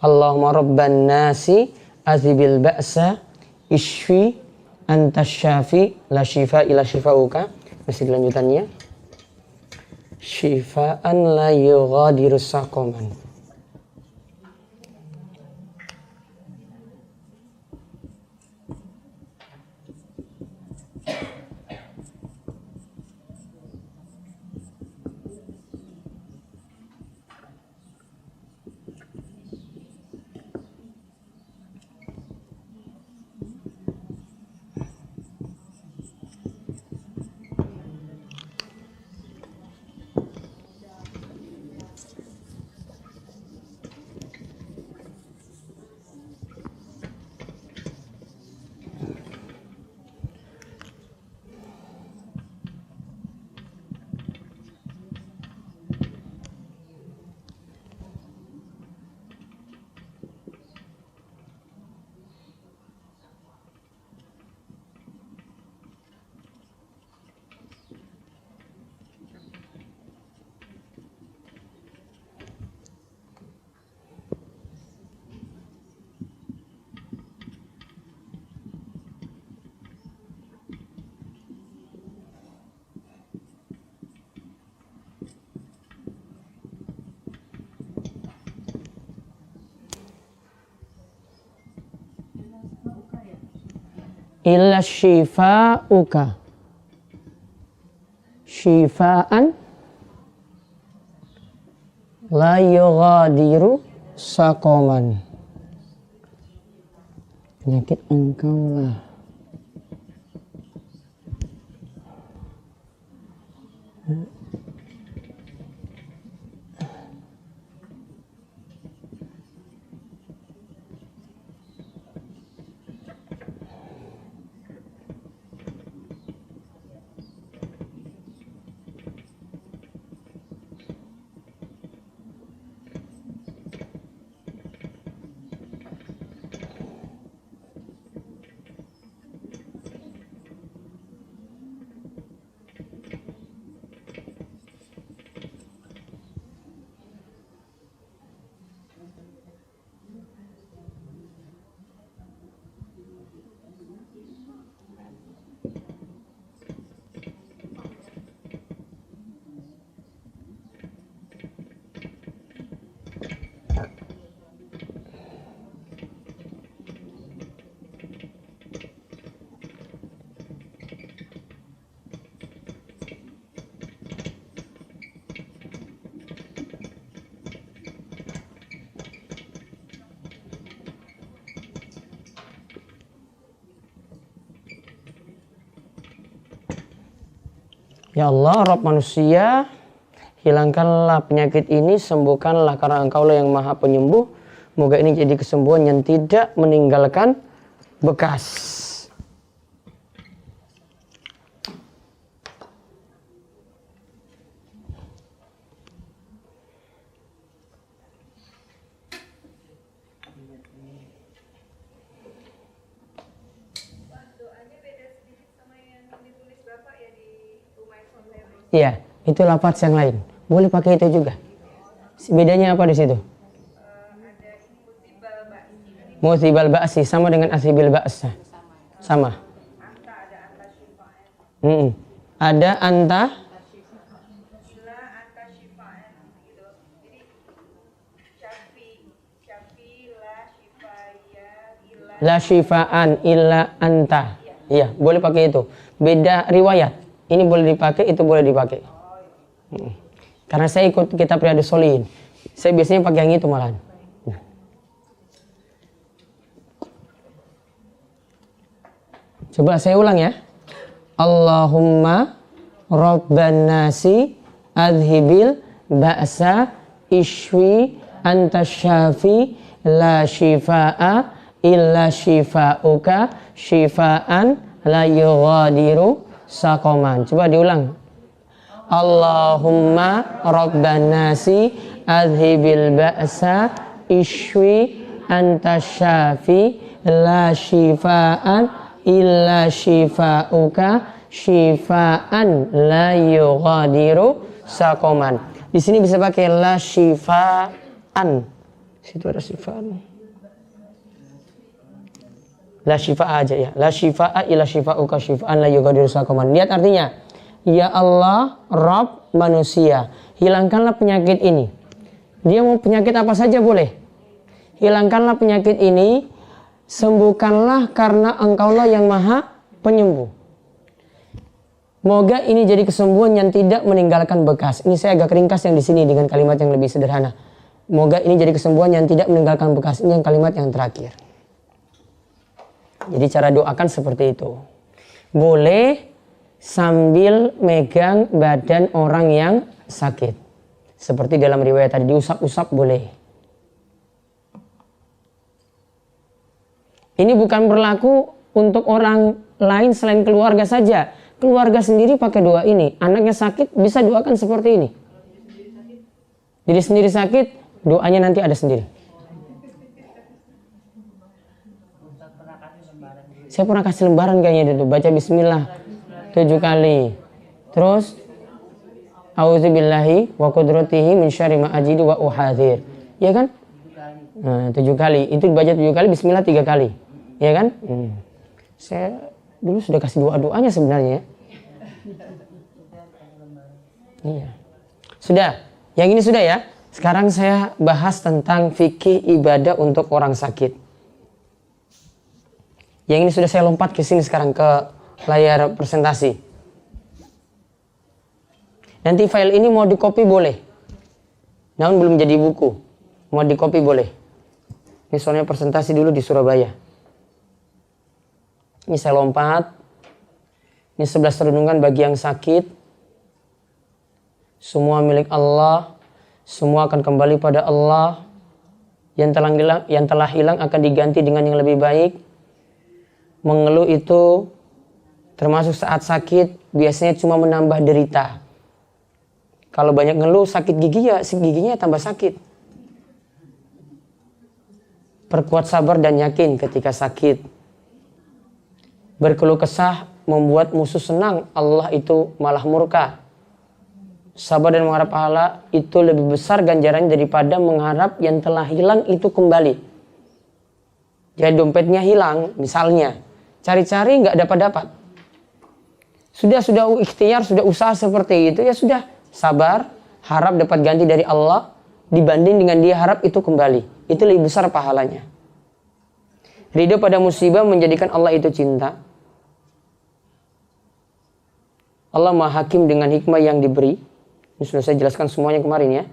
Allahumma rabban nasi azibil ba'sa ishfi anta syafi la shifa ila shifauka. Masih lanjutannya, shifaan la yughadiru saqaman. Illa shifauka, shifaan la yughadiru saqaman. Penyakit engkau lah. Ya Allah, Rabb manusia, hilangkanlah penyakit ini, sembuhkanlah karena Engkaulah yang Maha Penyembuh. Moga ini jadi kesembuhan yang tidak meninggalkan bekas. Iya, itu lafaz yang lain. Boleh pakai itu juga. Bedanya apa di situ? Musibal ba'si sama dengan asibil ba'sa. Sama. Ada anta. La syifaan illa anta. Iya, boleh pakai itu. Beda riwayat. Ini boleh dipakai, itu boleh dipakai. Karena saya ikut kitab Riyadhus Shalihin. Saya biasanya pakai yang itu malahan. Coba saya ulang ya. Allahumma rabban nasi adhibil ba'sa ishwi anta syafi la shifaa illa shifauka shifaan la yughadiru saqaman. Coba diulang. Allahumma rabban nasi adhibil ba'sa ishwi anta syafi la shifaan illa shifauka shifaan la yughadiru saqaman. Di sini bisa pakai la shifaan. Situ ada shifaan. La shifaa aja ya. La shifaa illa shifauka shifaan la yughadiru saqaman. Lihat artinya. Ya Allah, Rabb manusia, hilangkanlah penyakit ini. Dia mau penyakit apa saja boleh. Hilangkanlah penyakit ini, sembuhkanlah karena Engkaulah yang Maha Penyembuh. Moga ini jadi kesembuhan yang tidak meninggalkan bekas. Ini saya agak ringkas yang di sini dengan kalimat yang lebih sederhana. Moga ini jadi kesembuhan yang tidak meninggalkan bekas. Ini yang kalimat yang terakhir. Jadi cara doakan seperti itu. Boleh sambil megang badan orang yang sakit. Seperti dalam riwayat tadi, diusap-usap boleh. Ini bukan berlaku untuk orang lain selain keluarga saja. Keluarga sendiri pakai doa ini. Anaknya sakit bisa doakan seperti ini. Jadi sendiri sakit, doanya nanti ada sendiri. Saya pernah kasih lembaran kayaknya itu. Baca bismillah 7 kali. Terus auzubillahi wa qudratihi min syarri ma ajidu wa uhadzir. Ya kan? Nah, 7 kali. Itu dibaca 7 kali, bismillah 3 kali. Ya kan? Saya dulu sudah kasih doa-doanya sebenarnya. Iya. Sudah. Yang ini sudah ya. Sekarang saya bahas tentang fikih ibadah untuk orang sakit. Yang ini sudah saya lompat ke sini sekarang ke layar presentasi. Nanti file ini mau di-copy boleh. Namun belum jadi buku. Mau di-copy boleh. Ini soalnya presentasi dulu di Surabaya. Ini saya lompat. Ini 11 renungan bagi yang sakit. Semua milik Allah. Semua akan kembali pada Allah. Yang telah hilang akan diganti dengan yang lebih baik. Mengeluh itu termasuk saat sakit biasanya cuma menambah derita. Kalau banyak ngeluh sakit gigi ya giginya tambah sakit. Perkuat sabar dan yakin ketika sakit. Berkeluh kesah membuat musuh senang, Allah itu malah murka. Sabar dan mengharap pahala itu lebih besar ganjarannya daripada mengharap yang telah hilang itu kembali. Jadi dompetnya hilang misalnya, cari-cari nggak dapat-dapat. Sudah ikhtiar, sudah usaha seperti itu, ya sudah sabar, harap dapat ganti dari Allah dibanding dengan dia harap itu kembali. Itu lebih besar pahalanya. Ridho pada musibah menjadikan Allah itu cinta. Allah Maha Hakim dengan hikmah yang diberi. Ini sudah saya jelaskan semuanya kemarin ya.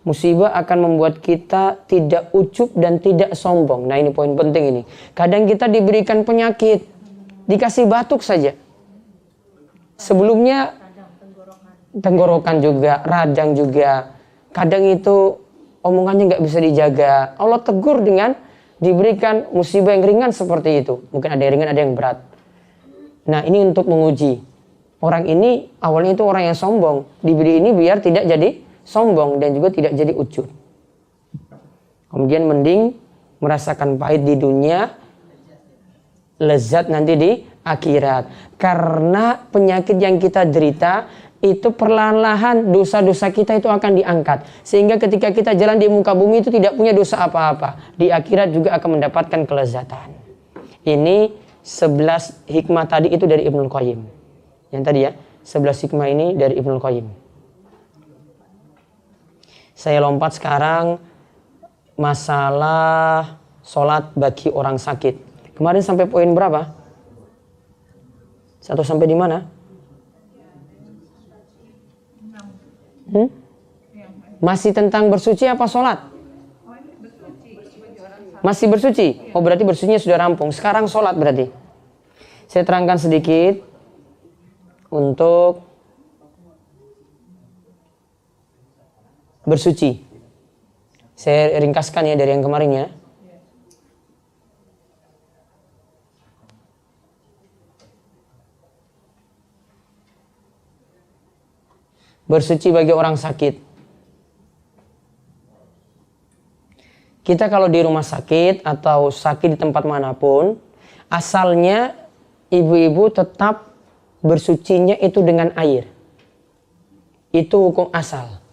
Musibah akan membuat kita tidak ucup dan tidak sombong. Nah ini poin penting ini. Kadang kita diberikan penyakit, dikasih batuk saja. Sebelumnya tenggorokan juga, radang juga. Kadang itu omongannya nggak bisa dijaga. Allah tegur dengan diberikan musibah yang ringan seperti itu. Mungkin ada yang ringan, ada yang berat. Nah ini untuk menguji. Orang ini awalnya itu orang yang sombong. Diberi ini biar tidak jadi sombong dan juga tidak jadi ucut. Kemudian mending merasakan pahit di dunia, lezat nanti di akhirat. Karena penyakit yang kita derita itu perlahan-lahan dosa-dosa kita itu akan diangkat. Sehingga ketika kita jalan di muka bumi itu tidak punya dosa apa-apa. Di akhirat juga akan mendapatkan kelezatan. Ini 11 hikmah tadi itu dari Ibnul Qayyim. Yang tadi ya, 11 hikmah ini dari Ibnul Qayyim. Saya lompat sekarang masalah sholat bagi orang sakit. Kemarin sampai poin berapa? 1 sampai di mana? Masih tentang bersuci apa sholat? Masih bersuci? Oh berarti bersucinya sudah rampung. Sekarang sholat berarti. Saya terangkan sedikit untuk bersuci. Saya ringkaskan ya dari yang kemarin ya. Bersuci bagi orang sakit. Kita kalau di rumah sakit atau sakit di tempat manapun, asalnya ibu-ibu tetap bersucinya itu dengan air. Itu hukum asal.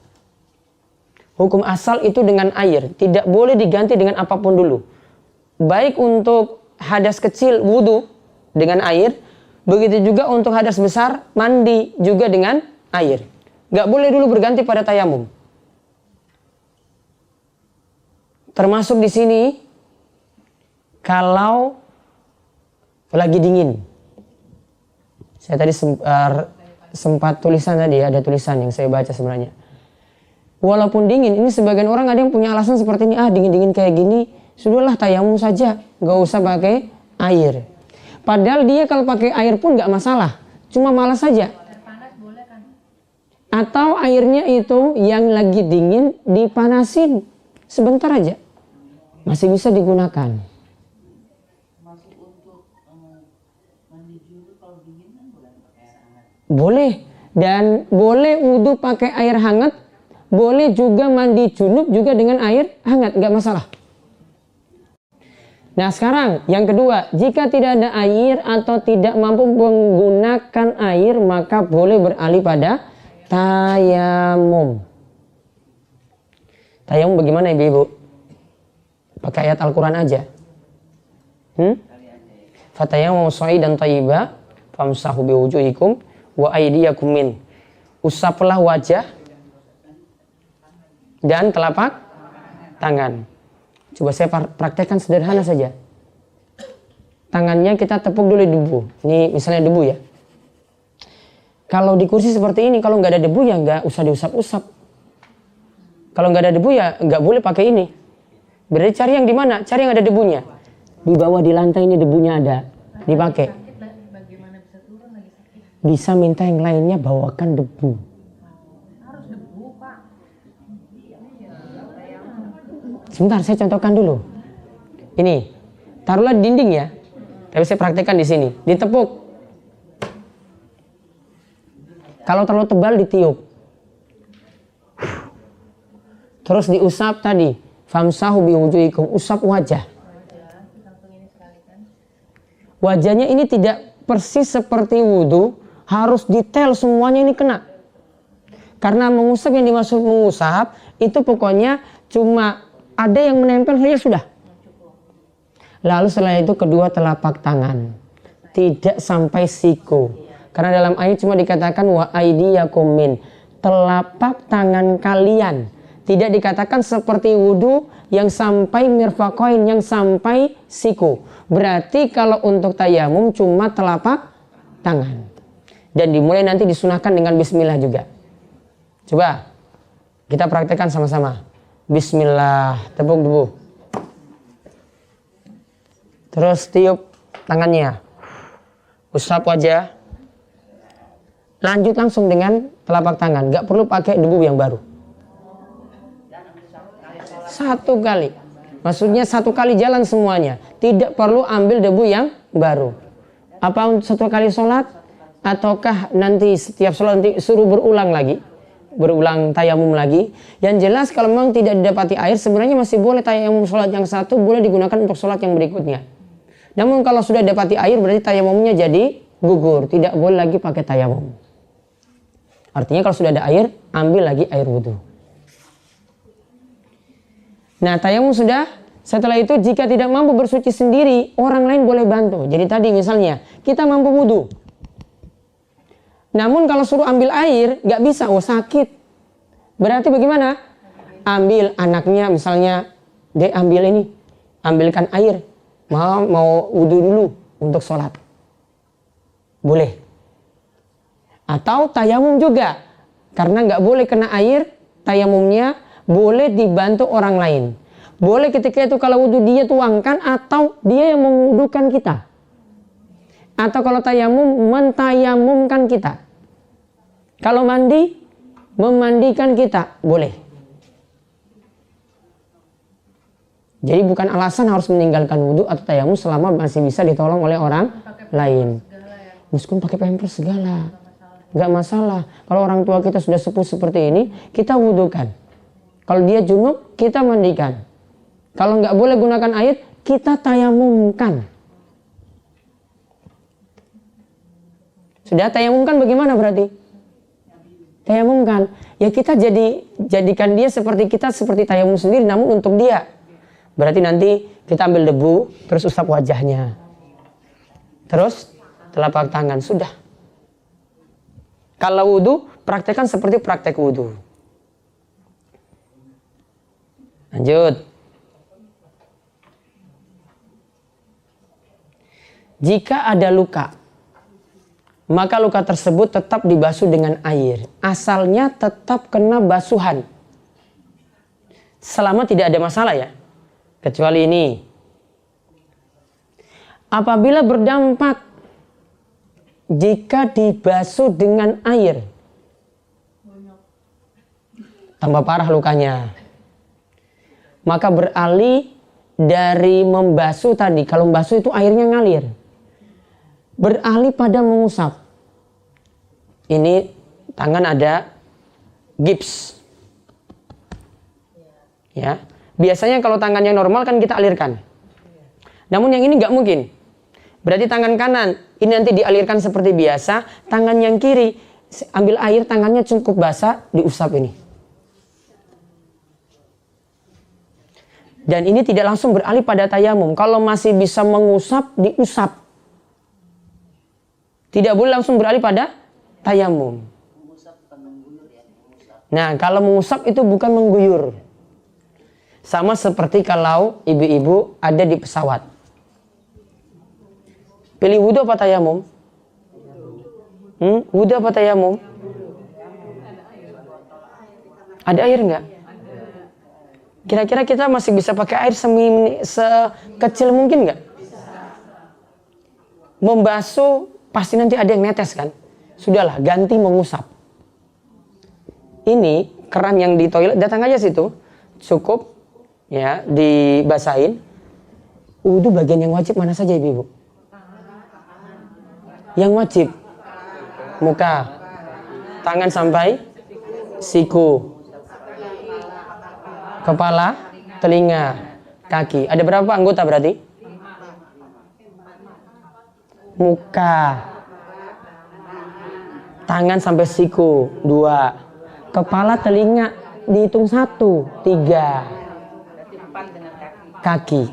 Hukum asal itu dengan air. Tidak boleh diganti dengan apapun dulu. Baik untuk hadas kecil wudu dengan air. Begitu juga untuk hadas besar mandi juga dengan air. Gak boleh dulu berganti pada tayamum. Termasuk di sini kalau lagi dingin. Saya tadi sempat tulisan tadi, ada tulisan yang saya baca sebenarnya. Walaupun dingin, ini sebagian orang ada yang punya alasan seperti ini, dingin-dingin kayak gini, sudahlah tayamum saja, gak usah pakai air. Padahal dia kalau pakai air pun gak masalah, cuma malas saja. Atau airnya itu yang lagi dingin dipanasin sebentar aja, masih bisa digunakan. Boleh, dan boleh wudhu pakai air hangat, boleh juga mandi junub juga dengan air hangat, nggak masalah. Nah sekarang yang kedua, jika tidak ada air atau tidak mampu menggunakan air, maka boleh beralih pada tayamum. Tayamum bagaimana ibu-ibu? Pakai ayat Al-Quran aja. Fatayamum sha'idan thayyiba famsahu biwujuhikum wa aydiyakum min. Usaplah wajah dan telapak tangan. Coba saya praktekkan sederhana saja. Tangannya kita tepuk dulu debu. Ini misalnya debu ya. Kalau di kursi seperti ini, kalau nggak ada debu ya nggak usah diusap-usap. Kalau nggak ada debu ya nggak boleh pakai ini. Berarti cari yang di mana? Cari yang ada debunya. Di bawah di lantai ini debunya ada, dipakai. Bagaimana bisa turun lagi sakit? Bisa minta yang lainnya bawakan debu. Harus debu, Pak. Sebentar, saya contohkan dulu. Ini, taruhlah dinding ya. Tapi saya praktekkan di sini. Ditepuk. Kalau terlalu tebal ditiup. Terus diusap tadi. Famsahu biwujuhikum, usap wajah. Wajahnya ini tidak persis seperti wudhu. Harus detail semuanya ini kena. Karena mengusap yang dimaksud mengusap, itu pokoknya cuma ada yang menempel saja sudah. Lalu setelah itu kedua telapak tangan. Tidak sampai siku. Karena dalam ayat cuma dikatakan wa aydiyakum min, telapak tangan kalian. Tidak dikatakan seperti wudhu yang sampai mirfaqain, yang sampai siku. Berarti kalau untuk tayamum cuma telapak tangan. Dan dimulai nanti disunahkan dengan bismillah juga. Coba kita praktekkan sama-sama. Bismillah, tepuk debu. Terus tiup tangannya. Usap wajah. Lanjut langsung dengan telapak tangan, gak perlu pakai debu yang baru. Satu kali, maksudnya satu kali jalan semuanya, tidak perlu ambil debu yang baru. Apa satu kali sholat, ataukah nanti setiap sholat nanti suruh berulang lagi, berulang tayamum lagi? Yang jelas kalau memang tidak didapati air, sebenarnya masih boleh tayamum sholat yang satu, boleh digunakan untuk sholat yang berikutnya. Namun kalau sudah didapati air, berarti tayamumnya jadi gugur, tidak boleh lagi pakai tayamum. Artinya kalau sudah ada air, ambil lagi air wudhu. Nah tayamum sudah. Setelah itu jika tidak mampu bersuci sendiri, orang lain boleh bantu. Jadi tadi misalnya kita mampu wudhu. Namun kalau suruh ambil air, gak bisa, sakit. Berarti bagaimana? Ambil anaknya misalnya, dia ambil ini, ambilkan air. Mau wudhu dulu untuk sholat. Boleh. Atau tayamum juga, karena nggak boleh kena air, tayamumnya boleh dibantu orang lain. Boleh ketika itu kalau wudhu dia tuangkan, atau dia yang mewudukan kita. Atau kalau tayamum, mentayamumkan kita. Kalau mandi, memandikan kita, boleh. Jadi bukan alasan harus meninggalkan wudhu atau tayamum selama masih bisa ditolong oleh orang lain. Meskipun pakai pampers segala, nggak masalah. Kalau orang tua kita sudah sepuh seperti ini, kita wudhukan. Kalau dia junub, kita mandikan. Kalau nggak boleh gunakan air, kita tayamumkan. Sudah tayamumkan bagaimana berarti? Tayamumkan. Ya kita jadikan dia seperti kita, seperti tayamum sendiri, namun untuk dia. Berarti nanti kita ambil debu, terus usap wajahnya. Terus telapak tangan, sudah. Kalau wudhu, praktekkan seperti praktek wudhu. Lanjut. Jika ada luka, maka luka tersebut tetap dibasuh dengan air. Asalnya tetap kena basuhan. Selama tidak ada masalah ya. Kecuali ini. Apabila berdampak jika dibasuh dengan air, tambah parah lukanya. Maka beralih dari membasuh tadi. Kalau membasuh itu airnya ngalir. Beralih pada mengusap. Ini tangan ada gips. Ya. Biasanya kalau tangannya normal kan kita alirkan. Namun yang ini nggak mungkin. Berarti tangan kanan ini nanti dialirkan seperti biasa. Tangan yang kiri ambil air, tangannya cukup basah, diusap ini. Dan ini tidak langsung beralih pada tayamum. Kalau masih bisa mengusap, diusap. Tidak boleh langsung beralih pada tayamum. Nah, kalau mengusap itu bukan mengguyur. Sama seperti kalau ibu-ibu ada di pesawat. Pilih wudhu apa tayamum? Wudhu apa tayamum? Ada air nggak? Kira-kira kita masih bisa pakai air sekecil mungkin nggak? Membasuh pasti nanti ada yang netes kan? Sudahlah, ganti mengusap. Ini keran yang di toilet, datang aja situ. Cukup. Ya, dibasahin. Wudhu bagian yang wajib mana saja ibu-ibu? Yang wajib muka, tangan sampai siku, kepala, telinga, kaki. Ada berapa anggota berarti? Muka, tangan sampai siku 2, kepala, telinga dihitung 1, 3. Kaki.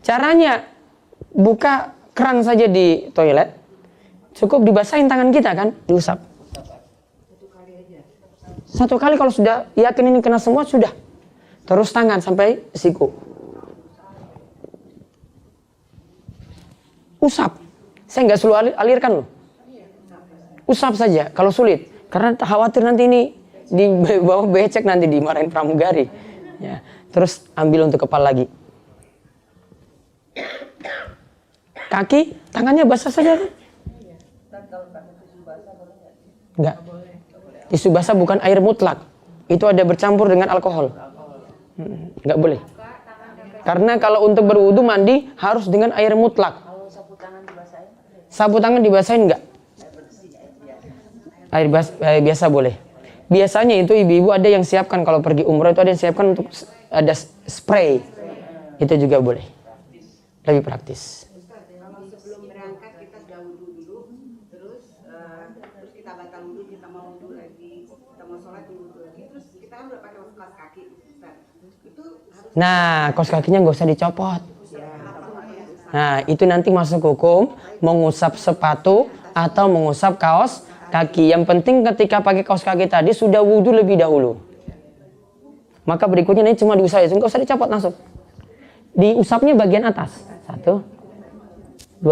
Caranya buka keran saja di toilet, cukup dibasahin tangan kita kan, diusap. Satu kali kalau sudah yakin ini kena semua sudah. Terus tangan sampai siku. Usap. Saya nggak selalu alirkan loh. Usap saja kalau sulit, karena khawatir nanti ini di bawah becek nanti dimarahin pramugari. Ya. Terus ambil untuk kepala lagi. Kaki, tangannya basah saja kan? Enggak. Tisu basah bukan air mutlak. Itu ada bercampur dengan alkohol. Enggak boleh. Karena kalau untuk berwudu mandi harus dengan air mutlak. Sapu tangan dibasahin enggak? Air biasa boleh. Biasanya itu ibu-ibu ada yang siapkan kalau pergi umroh, itu ada yang siapkan untuk ada spray. Itu juga boleh. Lebih praktis. Kalau sebelum berangkat kita sudah wudhu dulu, terus kita batal wudhu, kita mau wudhu lagi, kita mau sholat wudhu lagi, terus kita kan udah pakai kaos kaki. Itu harus. Nah, kaos kakinya nggak usah dicopot. Nah, itu nanti masuk hukum mengusap sepatu atau mengusap kaos kaki. Yang penting ketika pakai kaos kaki tadi sudah wudhu lebih dahulu. Maka berikutnya ini cuma diusap, nggak usah dicopot langsung. Diusapnya bagian atas. 1, 2.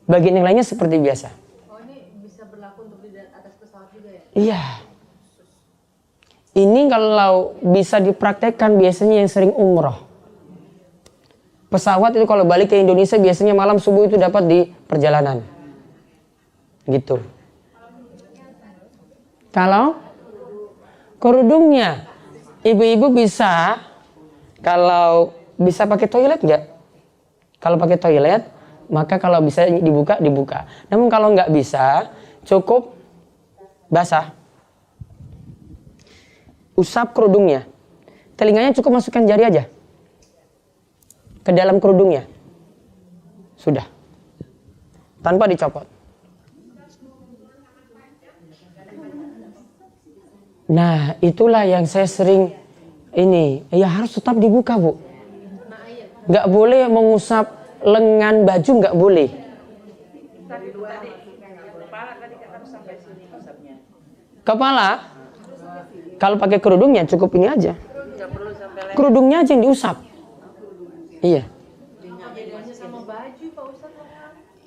Bagian yang lainnya seperti biasa. Oh, ini bisa berlaku untuk di atas pesawat juga ya? Iya. Ini kalau bisa dipraktekkan biasanya yang sering umroh. Pesawat itu kalau balik ke Indonesia biasanya malam subuh itu dapat di perjalanan. Gitu. Kalau kerudungnya ibu-ibu bisa Kalau bisa pakai toilet nggak? Kalau pakai toilet, maka kalau bisa dibuka, dibuka. Namun kalau nggak bisa, cukup basah. Usap kerudungnya. Telinganya cukup masukkan jari aja ke dalam kerudungnya. Sudah. Tanpa dicopot. Nah, itulah yang saya sering ini. Ya harus tetap dibuka, Bu. Nggak boleh mengusap lengan baju, nggak boleh. Kepala, kalau pakai kerudungnya cukup ini aja. Kerudungnya aja yang diusap. Iya.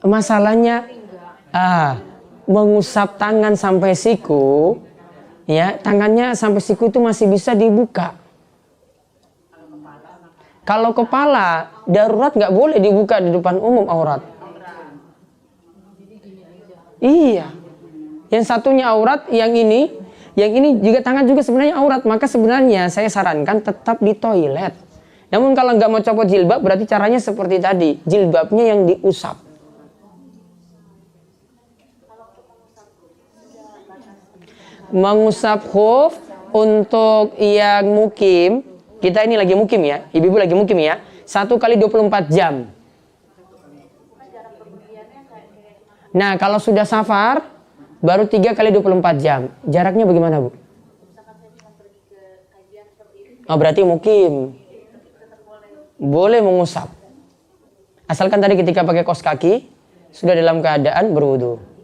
Masalahnya, mengusap tangan sampai siku, ya tangannya sampai siku itu masih bisa dibuka. Kalau kepala darurat nggak boleh dibuka di depan umum aurat. Iya. Yang satunya aurat, yang ini juga tangan juga sebenarnya aurat. Maka sebenarnya saya sarankan tetap di toilet. Namun kalau nggak mau copot jilbab, berarti caranya seperti tadi, jilbabnya yang diusap. Mengusap khuf untuk yang mukim. Kita ini lagi mukim ya, ibu-ibu lagi mukim ya. 1 kali 24 jam. Nah, kalau sudah safar, baru 3 kali 24 jam. Jaraknya bagaimana, Bu? Oh, berarti mukim. Boleh mengusap. Asalkan tadi ketika pakai kaos kaki, sudah dalam keadaan berwudu.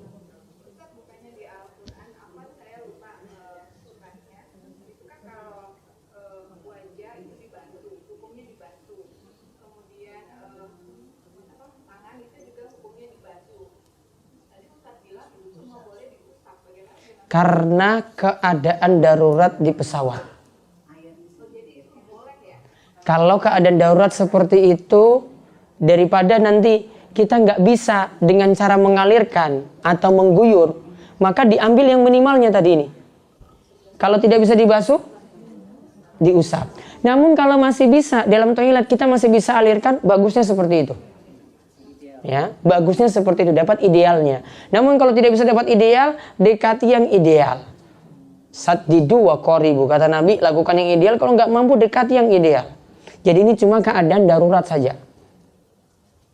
Karena keadaan darurat di pesawat. Kalau keadaan darurat seperti itu, daripada nanti kita nggak bisa dengan cara mengalirkan atau mengguyur, maka diambil yang minimalnya tadi ini. Kalau tidak bisa dibasuh, diusap. Namun kalau masih bisa, dalam toilet kita masih bisa alirkan, bagusnya seperti itu. Ya, bagusnya seperti itu, dapat idealnya. Namun kalau tidak bisa dapat ideal, dekati yang ideal. Saddidu wa qaribu, kata Nabi, lakukan yang ideal. Kalau nggak mampu, dekati yang ideal. Jadi ini cuma keadaan darurat saja.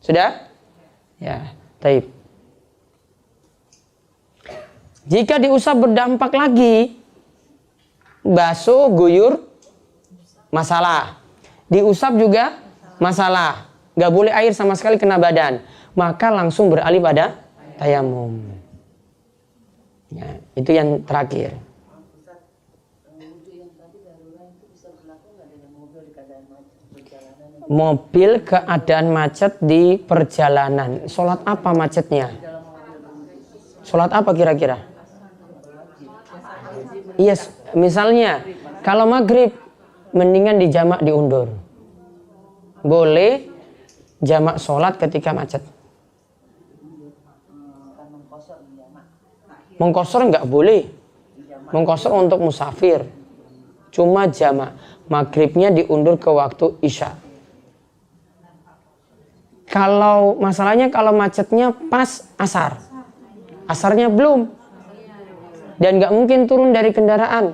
Sudah? Ya, taib. Jika diusap berdampak lagi, basuh, guyur, masalah. Diusap juga masalah. Nggak boleh air sama sekali kena badan. Maka langsung beralih pada tayamum. Ya, itu yang terakhir. Mobil keadaan macet di perjalanan. Sholat apa macetnya? Sholat apa kira-kira? Iya, misalnya kalau maghrib mendingan dijamak diundur. Boleh jamak sholat ketika macet. Mengkosor nggak boleh. Mengkosor untuk musafir. Cuma jamak. Maghribnya diundur ke waktu isya. Kalau masalahnya kalau macetnya pas asar. Asarnya belum. Dan nggak mungkin turun dari kendaraan.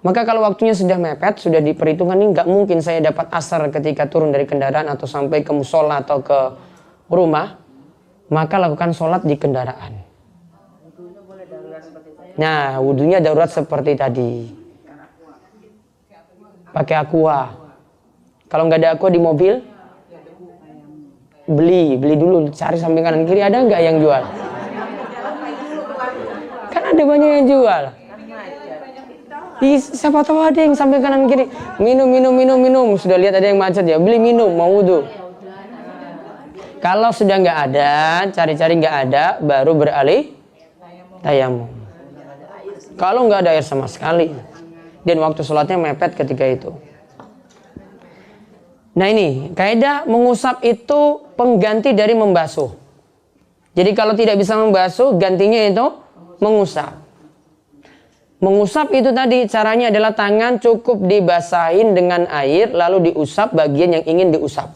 Maka kalau waktunya sudah mepet, sudah diperhitungkan ini nggak mungkin saya dapat asar ketika turun dari kendaraan atau sampai ke musola atau ke rumah. Maka lakukan sholat di kendaraan. Nah, wudunya darurat seperti tadi. Pakai aqua. Kalau nggak ada aqua di mobil, beli dulu, cari samping kanan kiri ada nggak yang jual? Kan ada banyak yang jual. Siapa tahu ada yang samping kanan kiri. Minum. Sudah lihat ada yang macet ya, beli minum, mau wudu. Kalau sudah nggak ada, cari-cari nggak ada, baru beralih tayamum. Kalau nggak ada air sama sekali, dan waktu sholatnya mepet ketika itu. Nah ini, kaidah mengusap itu pengganti dari membasuh. Jadi kalau tidak bisa membasuh, gantinya itu mengusap. Mengusap itu tadi caranya adalah tangan cukup dibasahin dengan air lalu diusap bagian yang ingin diusap.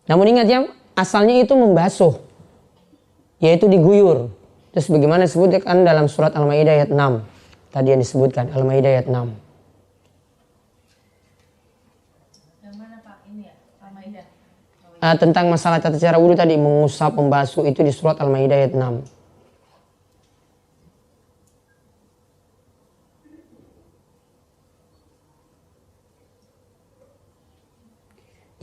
Namun ingat ya, asalnya itu membasuh, yaitu diguyur. Terus bagaimana disebutkan dalam surat Al-Maidah ayat 6. Tadi yang disebutkan Al-Maidah ayat 6. Yang mana Pak? Ini ya, Al-Maidah. Tentang masalah tata cara wudhu tadi, mengusap, membasuh itu di surat Al-Maidah ayat 6.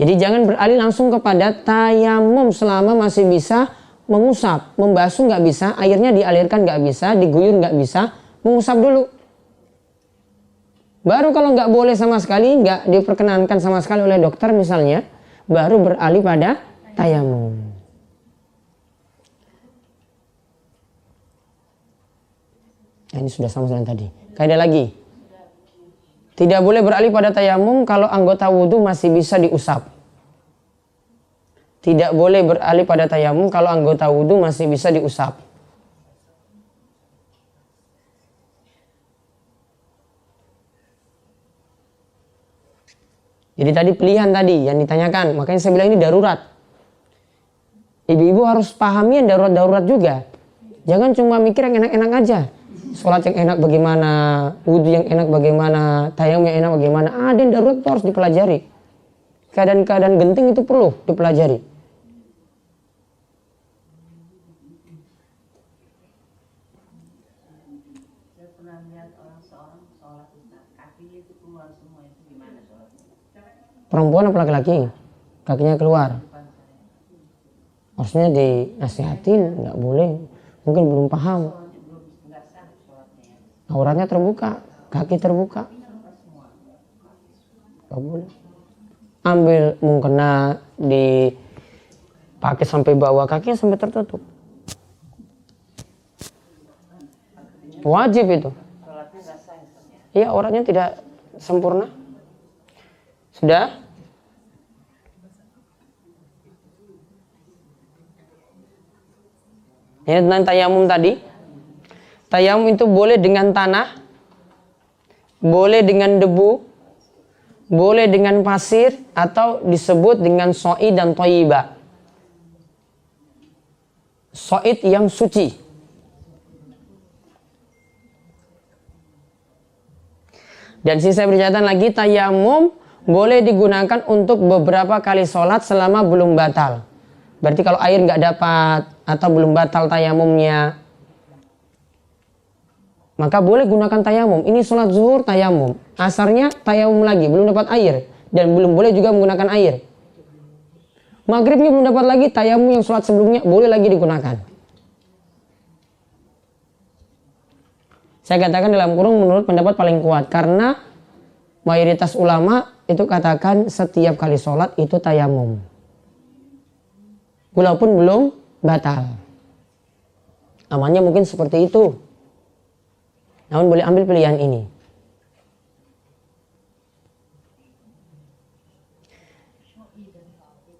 Jadi jangan beralih langsung kepada tayamum selama masih bisa mengusap. Membasuh nggak bisa, airnya dialirkan nggak bisa, diguyur nggak bisa, mengusap dulu. Baru kalau nggak boleh sama sekali, nggak diperkenankan sama sekali oleh dokter misalnya, baru beralih pada tayamum. Nah, ini sudah sama dengan tadi. Kaidah lagi. Tidak boleh beralih pada tayamum kalau anggota wudhu masih bisa diusap. Tidak boleh beralih pada tayamum kalau anggota wudhu masih bisa diusap. Jadi tadi pilihan tadi yang ditanyakan, makanya saya bilang ini darurat. Ibu-ibu harus pahami yang darurat-darurat juga. Jangan cuma mikir yang enak-enak aja. Sholat yang enak bagaimana, wudhu yang enak bagaimana, tayamum yang enak bagaimana. Ada yang darurat itu harus dipelajari. Keadaan-keadaan genting itu perlu dipelajari. Saya pernah lihat seorang sholat kakinya itu keluar semua, itu gimana sholatnya? Perempuan apa laki-laki? Kakinya keluar. Harusnya dinasihatin, nggak boleh. Mungkin belum paham. Auratnya terbuka, kaki terbuka. Gak boleh. Ambil mukena dipakai sampai bawah, kakinya sampai tertutup. Wajib itu. Iya, auratnya tidak sempurna. Sudah? Ini tentang tayamum tadi. Tayamum itu boleh dengan tanah, boleh dengan debu, boleh dengan pasir, atau disebut dengan so'id dan toyibah. So'id yang suci. Dan sini saya bercatatan lagi, tayamum boleh digunakan untuk beberapa kali sholat selama belum batal. Berarti kalau air nggak dapat atau belum batal tayamumnya, maka boleh gunakan tayamum. Ini sholat zuhur tayamum. Asarnya tayamum lagi, belum dapat air. Dan belum boleh juga menggunakan air. Maghribnya belum dapat lagi, tayamum yang sholat sebelumnya boleh lagi digunakan. Saya katakan dalam kurung menurut pendapat paling kuat. Karena mayoritas ulama itu katakan setiap kali sholat itu tayamum. Walaupun belum batal. Amannya mungkin seperti itu. Namun boleh ambil pilihan ini.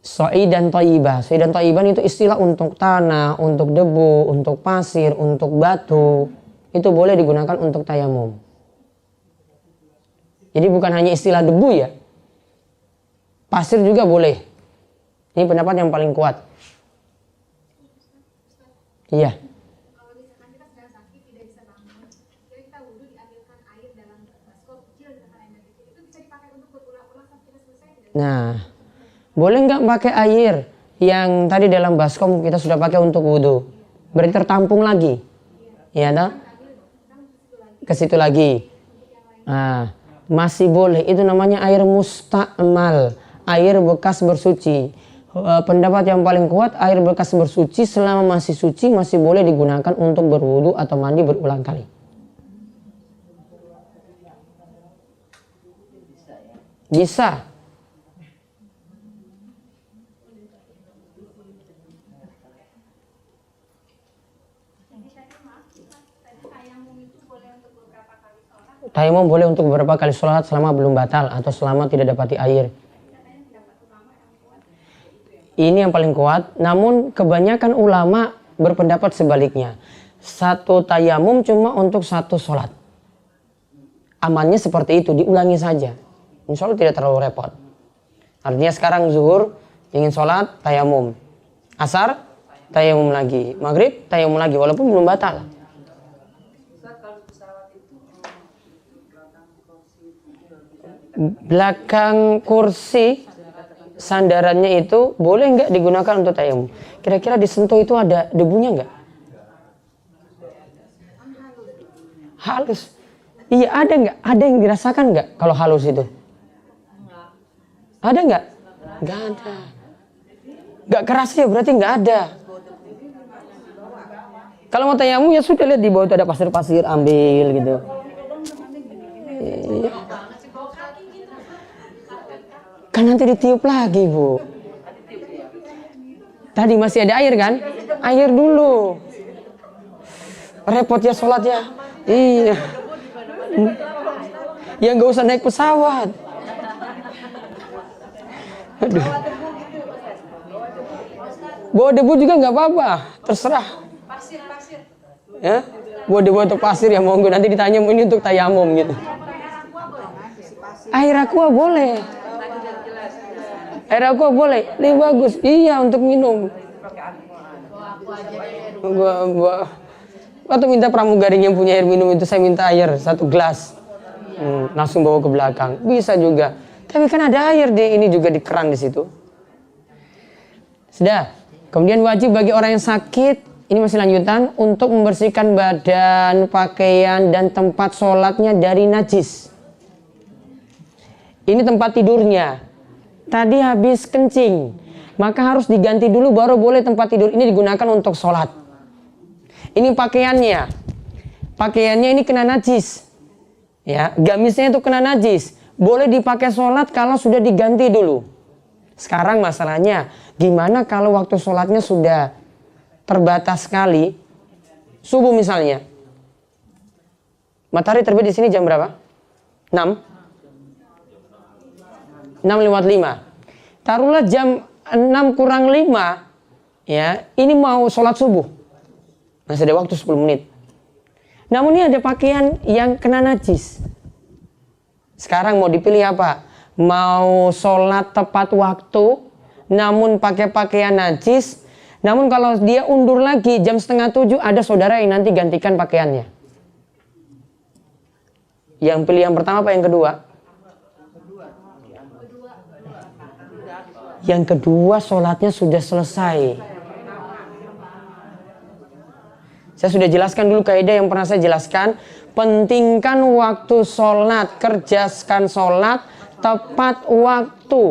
So'i dan to'ibah. So'i dan to'ibah itu istilah untuk tanah, untuk debu, untuk pasir, untuk batu. Itu boleh digunakan untuk tayamum. Jadi bukan hanya istilah debu ya. Pasir juga boleh. Ini pendapat yang paling kuat. Iya. Nah, boleh nggak pakai air yang tadi dalam baskom kita sudah pakai untuk wudhu? Berarti tertampung lagi, ya toh? Ke situ lagi. Nah, masih boleh. Itu namanya air musta'mal, air bekas bersuci. Pendapat yang paling kuat, air bekas bersuci selama masih suci masih boleh digunakan untuk berwudhu atau mandi berulang kali. Bisa. Tayamum boleh untuk beberapa kali sholat selama belum batal atau selama tidak dapati air. Ini yang paling kuat. Namun kebanyakan ulama berpendapat sebaliknya. Satu tayamum cuma untuk satu sholat. Amannya seperti itu, diulangi saja. Insya Allah tidak terlalu repot. Artinya sekarang zuhur ingin sholat, tayamum. Asar, tayamum lagi. Maghrib, tayamum lagi. Walaupun belum batal. Belakang kursi sandarannya itu boleh nggak digunakan untuk tayamum? Kira-kira disentuh itu ada debunya nggak? Halus. Iya, ada nggak? Ada yang dirasakan nggak kalau halus itu? Ada nggak? Nggak ada. Nggak keras ya, berarti nggak ada. Kalau mau tayamum ya sudah, lihat di bawah itu ada pasir-pasir, ambil gitu. Iya. Kan nanti ditiup lagi, Bu. Tadi masih ada air kan? Air dulu. Repot ya sholat ya. Iya. Ya nggak usah naik pesawat. Aduh. Bawa debu juga nggak apa-apa, terserah. Ya, bawa debu atau pasir ya monggo. Nanti ditanya ini untuk tayamum gitu. Air aqua boleh. Air aqua boleh. Ini bagus. Iya untuk minum. Gua atau minta pramugari yang punya air minum itu, saya minta air 1 gelas. Langsung bawa ke belakang. Bisa juga. Tapi kan ada air di ini juga di keran di situ. Sudah. Kemudian wajib bagi orang yang sakit, ini masih lanjutan, untuk membersihkan badan, pakaian, dan tempat sholatnya dari najis. Ini tempat tidurnya. Tadi habis kencing, maka harus diganti dulu baru boleh tempat tidur ini digunakan untuk sholat. Ini pakaiannya. Pakaiannya ini kena najis. Ya, gamisnya itu kena najis. Boleh dipakai sholat kalau sudah diganti dulu. Sekarang masalahnya, gimana kalau waktu sholatnya sudah terbatas sekali? Subuh misalnya. Matahari terbit di sini jam berapa? 6 lewat 5. Taruhlah jam 6 kurang 5. Ya, ini mau sholat subuh. Masih ada waktu 10 menit. Namun ini ada pakaian yang kena najis. Sekarang mau dipilih apa? Mau sholat tepat waktu, namun pakai pakaian najis. Namun kalau dia undur lagi jam 6:30, ada saudara yang nanti gantikan pakaiannya. Yang pilih yang pertama apa yang kedua? Yang kedua sholatnya sudah selesai. Saya sudah jelaskan dulu kaidah yang pernah saya jelaskan. Pentingkan waktu sholat, kerjakan sholat tepat waktu.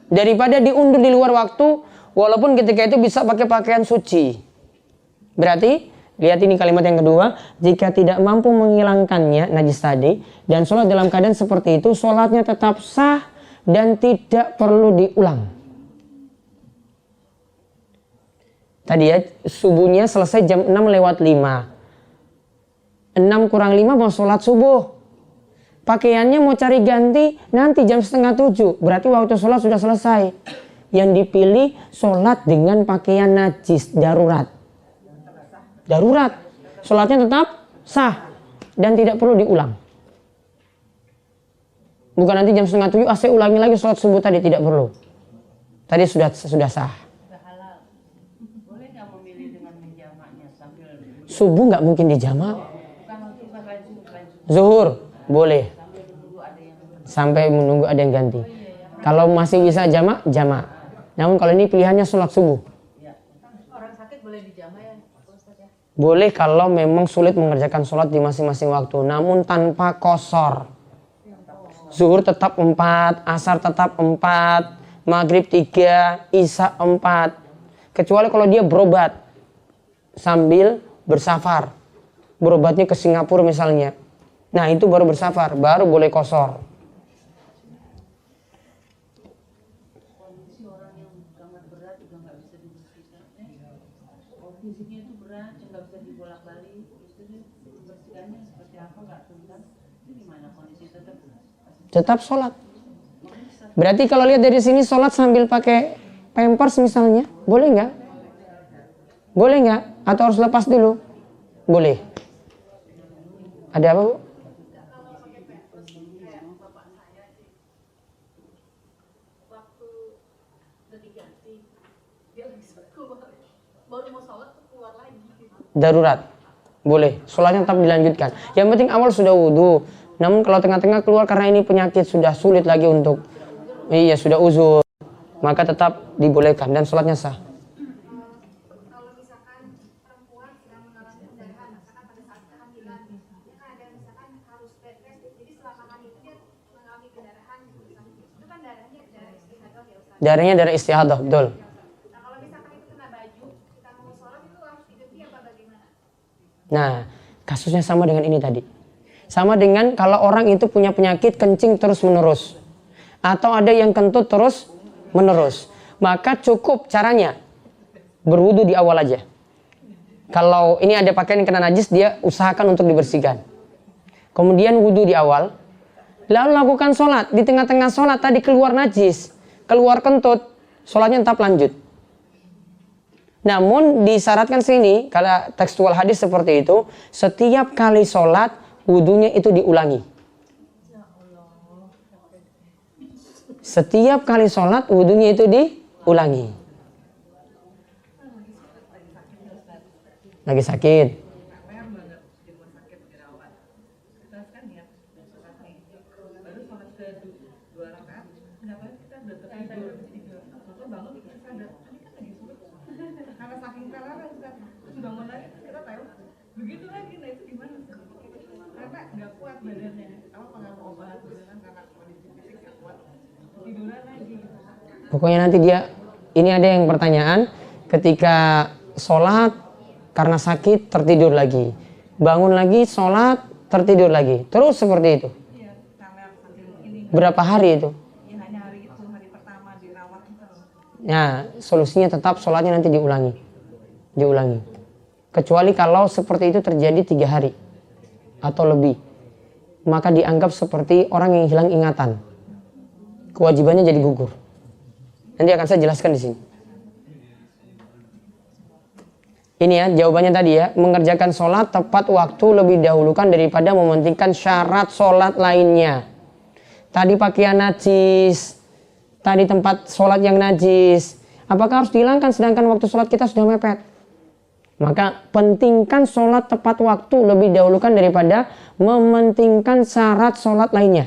Daripada diundur di luar waktu, walaupun ketika itu bisa pakai pakaian suci. Berarti, lihat ini kalimat yang kedua. Jika tidak mampu menghilangkannya, najis tadi, dan sholat dalam keadaan seperti itu, sholatnya tetap sah dan tidak perlu diulang. Tadi ya, subuhnya selesai jam 6 lewat 5. 6 kurang 5 mau sholat subuh. Pakaiannya mau cari ganti nanti jam 6:30. Berarti waktu sholat sudah selesai. Yang dipilih sholat dengan pakaian najis, darurat. Darurat. Sholatnya tetap sah dan tidak perlu diulang. Bukan nanti jam 6:30, saya ulangi lagi sholat subuh tadi, tidak perlu. Tadi sudah sah. Boleh nggak memilih dengan menjamaknya sambil Subuh nggak mungkin dijamak. Zuhur boleh. Sampai menunggu ada yang ganti. Kalau masih bisa jamak, jamak. Namun kalau ini pilihannya sholat subuh. Orang sakit boleh dijamak ya, Ustaz ya? Boleh kalau memang sulit mengerjakan sholat di masing-masing waktu. Namun tanpa qashar. Zuhur tetap 4, asar tetap 4, maghrib 3, isya 4. Kecuali kalau dia berobat sambil bersafar. Berobatnya ke Singapura misalnya. Nah itu baru bersafar, baru boleh qashar. kondisi orang yang sangat berat juga nggak bisa dibersihkan. Fisiknya itu berat, nggak bisa dibolak-balik. Itu bersihkannya seperti apa nggak tuntas? Itu gimana kondisi tetap? Tetap sholat. Berarti kalau lihat dari sini sholat sambil pakai pampers misalnya, boleh nggak? Boleh nggak? Atau harus lepas dulu? Boleh. Ada apa, Bu? Darurat. Boleh. Sholatnya tetap dilanjutkan. Yang penting awal sudah wudhu. Namun kalau tengah-tengah keluar karena ini penyakit sudah sulit lagi untuk, iya sudah uzur, maka tetap dibolehkan dan sholatnya sah. Kalau misalkan perempuan sedang mengalami pendarahan, misalkan pada saat kehamilan, dia kan ada misalkan harus bed rest, jadi selama hamil itu dia mengalami pendarahan, itu kan darahnya darah istihadah ya Ustaz. Darahnya darah istihadah, betul. Nah kalau misalkan itu kena baju, kita mau sholat itu harus diganti apa bagaimana? Nah, kasusnya sama dengan ini tadi. Sama dengan kalau orang itu punya penyakit kencing terus menerus. Atau ada yang kentut terus menerus. Maka cukup caranya berwudu di awal aja. Kalau ini ada pakaian yang kena najis, dia usahakan untuk dibersihkan. Kemudian wudu di awal. Lalu lakukan sholat. Di tengah-tengah sholat tadi keluar najis, keluar kentut, sholatnya tetap lanjut. Namun disyaratkan sini, kalau tekstual hadis seperti itu, setiap kali sholat, wudunya itu diulangi. Setiap kali sholat, wudunya itu diulangi. Lagi sakit. Karena saking kelelahan Ustaz, terus bangun lagi kita tahu begitu lagi, nah itu gimana Ustaz? Karena nggak kuat badannya, apa pengaruh obat kan karena kondisi fisik nggak kuat, tiduran lagi. Pokoknya nanti dia, ini ada yang pertanyaan, ketika sholat karena sakit tertidur lagi, bangun lagi sholat tertidur lagi, terus seperti itu. Iya, karena saking ini Berapa hari itu? ya hanya hari itu, hari pertama dirawat itu. Nah, solusinya tetap sholatnya nanti diulangi. Kecuali kalau seperti itu terjadi 3 hari atau lebih, maka dianggap seperti orang yang hilang ingatan. Kewajibannya jadi gugur. Nanti akan saya jelaskan di sini. Ini ya jawabannya tadi ya, mengerjakan sholat tepat waktu lebih dahulukan daripada mementingkan syarat sholat lainnya. Tadi pakaian najis, tadi tempat sholat yang najis, apakah harus dihilangkan sedangkan waktu sholat kita sudah mepet? Maka pentingkan sholat tepat waktu lebih dahulukan daripada mementingkan syarat sholat lainnya.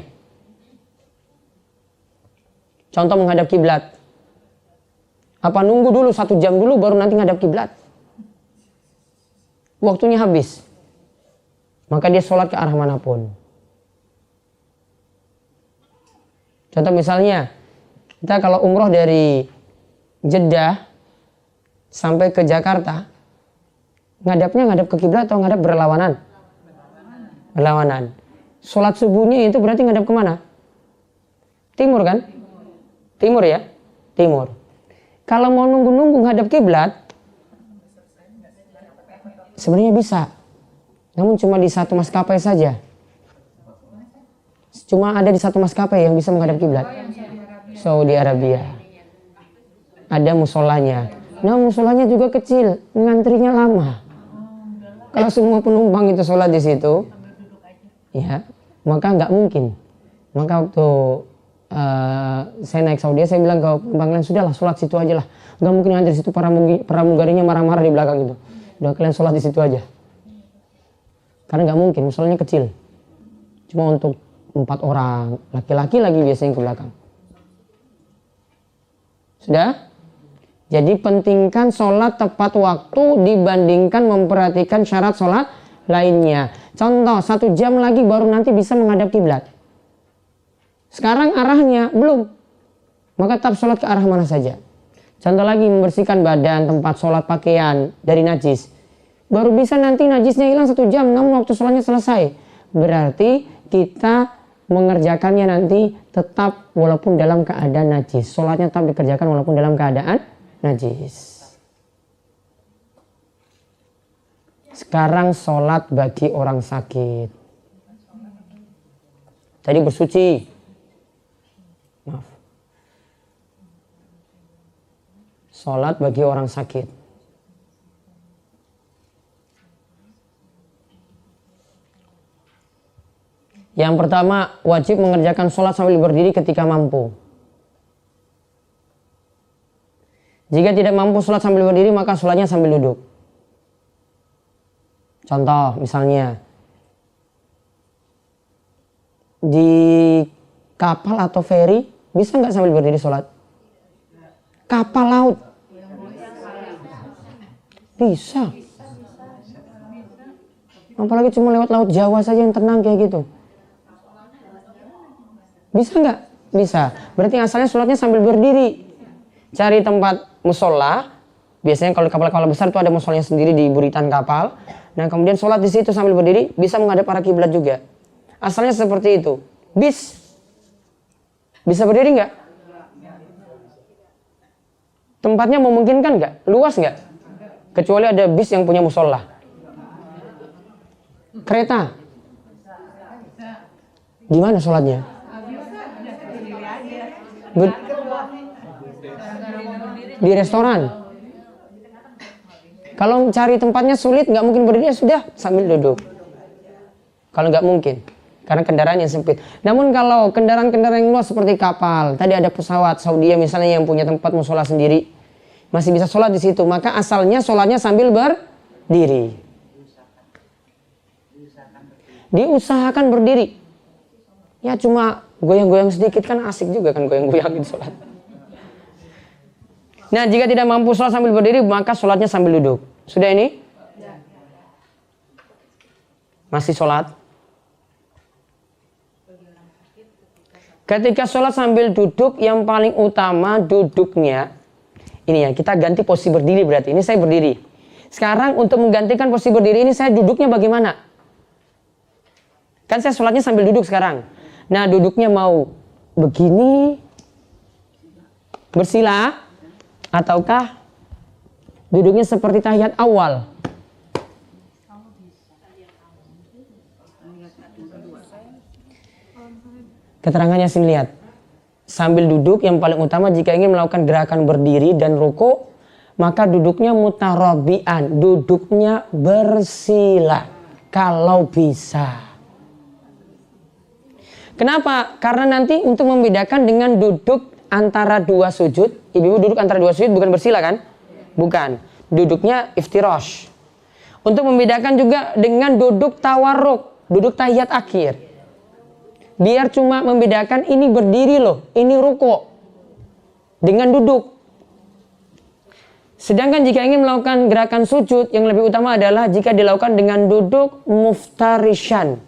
Contoh menghadap kiblat. Apa nunggu dulu 1 jam dulu baru nanti menghadap kiblat? Waktunya habis. Maka dia sholat ke arah manapun. Contoh misalnya, kita kalau umroh dari Jeddah sampai ke Jakarta, ngadap ke kiblat atau ngadap berlawanan? Berlawanan. Sholat subuhnya itu berarti ngadap kemana? Timur kan? Timur ya? Timur. Kalau mau nunggu-nunggu ngadap kiblat, sebenarnya bisa. Namun cuma di satu maskapai saja. Cuma ada di satu maskapai yang bisa menghadap kiblat. Saudi Arabia. Ada musolanya. Nah musolanya juga kecil, ngantrinya lama. Kalau semua penumpang itu sholat di situ, ya maka nggak mungkin. Maka waktu saya naik Saudi, saya bilang ke penumpang lain, sudahlah sholat situ aja lah. Nggak mungkin ngantri situ, pramugarinya marah-marah di belakang itu. Udah kalian sholat di situ aja. Karena nggak mungkin, musolanya kecil. Cuma untuk 4 orang, laki-laki lagi biasanya ke belakang. Sudah? Jadi pentingkan sholat tepat waktu dibandingkan memperhatikan syarat sholat lainnya. Contoh, 1 jam lagi baru nanti bisa menghadap kiblat. Sekarang arahnya belum. Maka tetap sholat ke arah mana saja. Contoh lagi, membersihkan badan, tempat sholat, pakaian dari najis. Baru bisa nanti najisnya hilang 1 jam, namun waktu sholatnya selesai. Berarti kita mengerjakannya nanti tetap walaupun dalam keadaan najis. Sholatnya tetap dikerjakan walaupun dalam keadaan najis. Sekarang sholat bagi orang sakit. Tadi bersuci. Maaf. sholat bagi orang sakit. Yang pertama, wajib mengerjakan sholat sambil berdiri ketika mampu. Jika tidak mampu sholat sambil berdiri, maka sholatnya sambil duduk. Contoh, misalnya di kapal atau feri, bisa nggak sambil berdiri sholat? Kapal laut bisa. Apalagi cuma lewat laut Jawa saja yang tenang kayak gitu. Bisa nggak? Bisa. Berarti asalnya sholatnya sambil berdiri. Cari tempat musola. Biasanya kalau kapal-kapal besar itu ada musolanya sendiri di buritan kapal. Nah kemudian sholat di situ sambil berdiri, bisa menghadap arah kiblat juga. Asalnya seperti itu. Bisa berdiri nggak? Tempatnya memungkinkan nggak? Luas nggak? Kecuali ada bis yang punya musola. Kereta. Gimana sholatnya? Di restoran. Kalau cari tempatnya sulit, nggak mungkin berdiri, ya sudah sambil duduk. Kalau nggak mungkin, karena kendaraan yang sempit. Namun kalau kendaraan-kendaraan yang luas seperti kapal, tadi ada pesawat Saudi misalnya yang punya tempat musola sendiri, masih bisa sholat di situ. Maka asalnya sholatnya sambil berdiri. Diusahakan berdiri. Ya cuma goyang-goyang sedikit kan asik juga kan goyang-goyangin sholat. Nah jika tidak mampu sholat sambil berdiri, maka sholatnya sambil duduk. Sudah ini? Masih sholat? Ketika sholat sambil duduk, yang paling utama duduknya. Ini ya, kita ganti posisi berdiri berarti. Ini saya berdiri. Sekarang untuk menggantikan posisi berdiri ini, saya duduknya bagaimana? Kan saya sholatnya sambil duduk sekarang. Nah duduknya mau begini, bersila, ataukah duduknya seperti tahiyat awal? Keterangannya sini lihat. Sambil duduk yang paling utama jika ingin melakukan gerakan berdiri dan ruku, maka duduknya mutarabian, duduknya bersila kalau bisa. Kenapa? Karena nanti untuk membedakan dengan duduk antara dua sujud, ibu-ibu duduk antara dua sujud bukan bersila kan? Bukan. Duduknya iftirash. Untuk membedakan juga dengan duduk tawarruk, duduk tahiyat akhir. Biar cuma membedakan ini berdiri loh, ini ruku dengan duduk. Sedangkan jika ingin melakukan gerakan sujud, yang lebih utama adalah jika dilakukan dengan duduk muftarishan.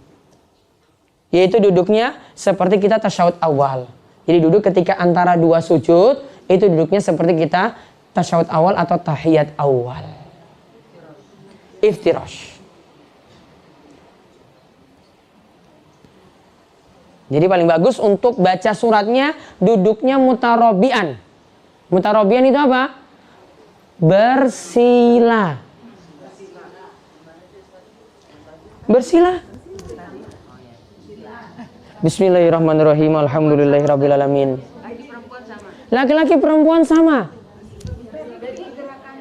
Yaitu duduknya seperti kita tasyahud awal. Jadi duduk ketika antara dua sujud, itu duduknya seperti kita tasyahud awal atau tahiyat awal. Iftirash. Jadi paling bagus untuk baca suratnya duduknya mutarabian. Mutarabian itu apa? Bersila. Bersila. Bismillahirrahmanirrahim. Alhamdulillahirrabbilalamin. Laki-laki perempuan sama. Jadi gerakan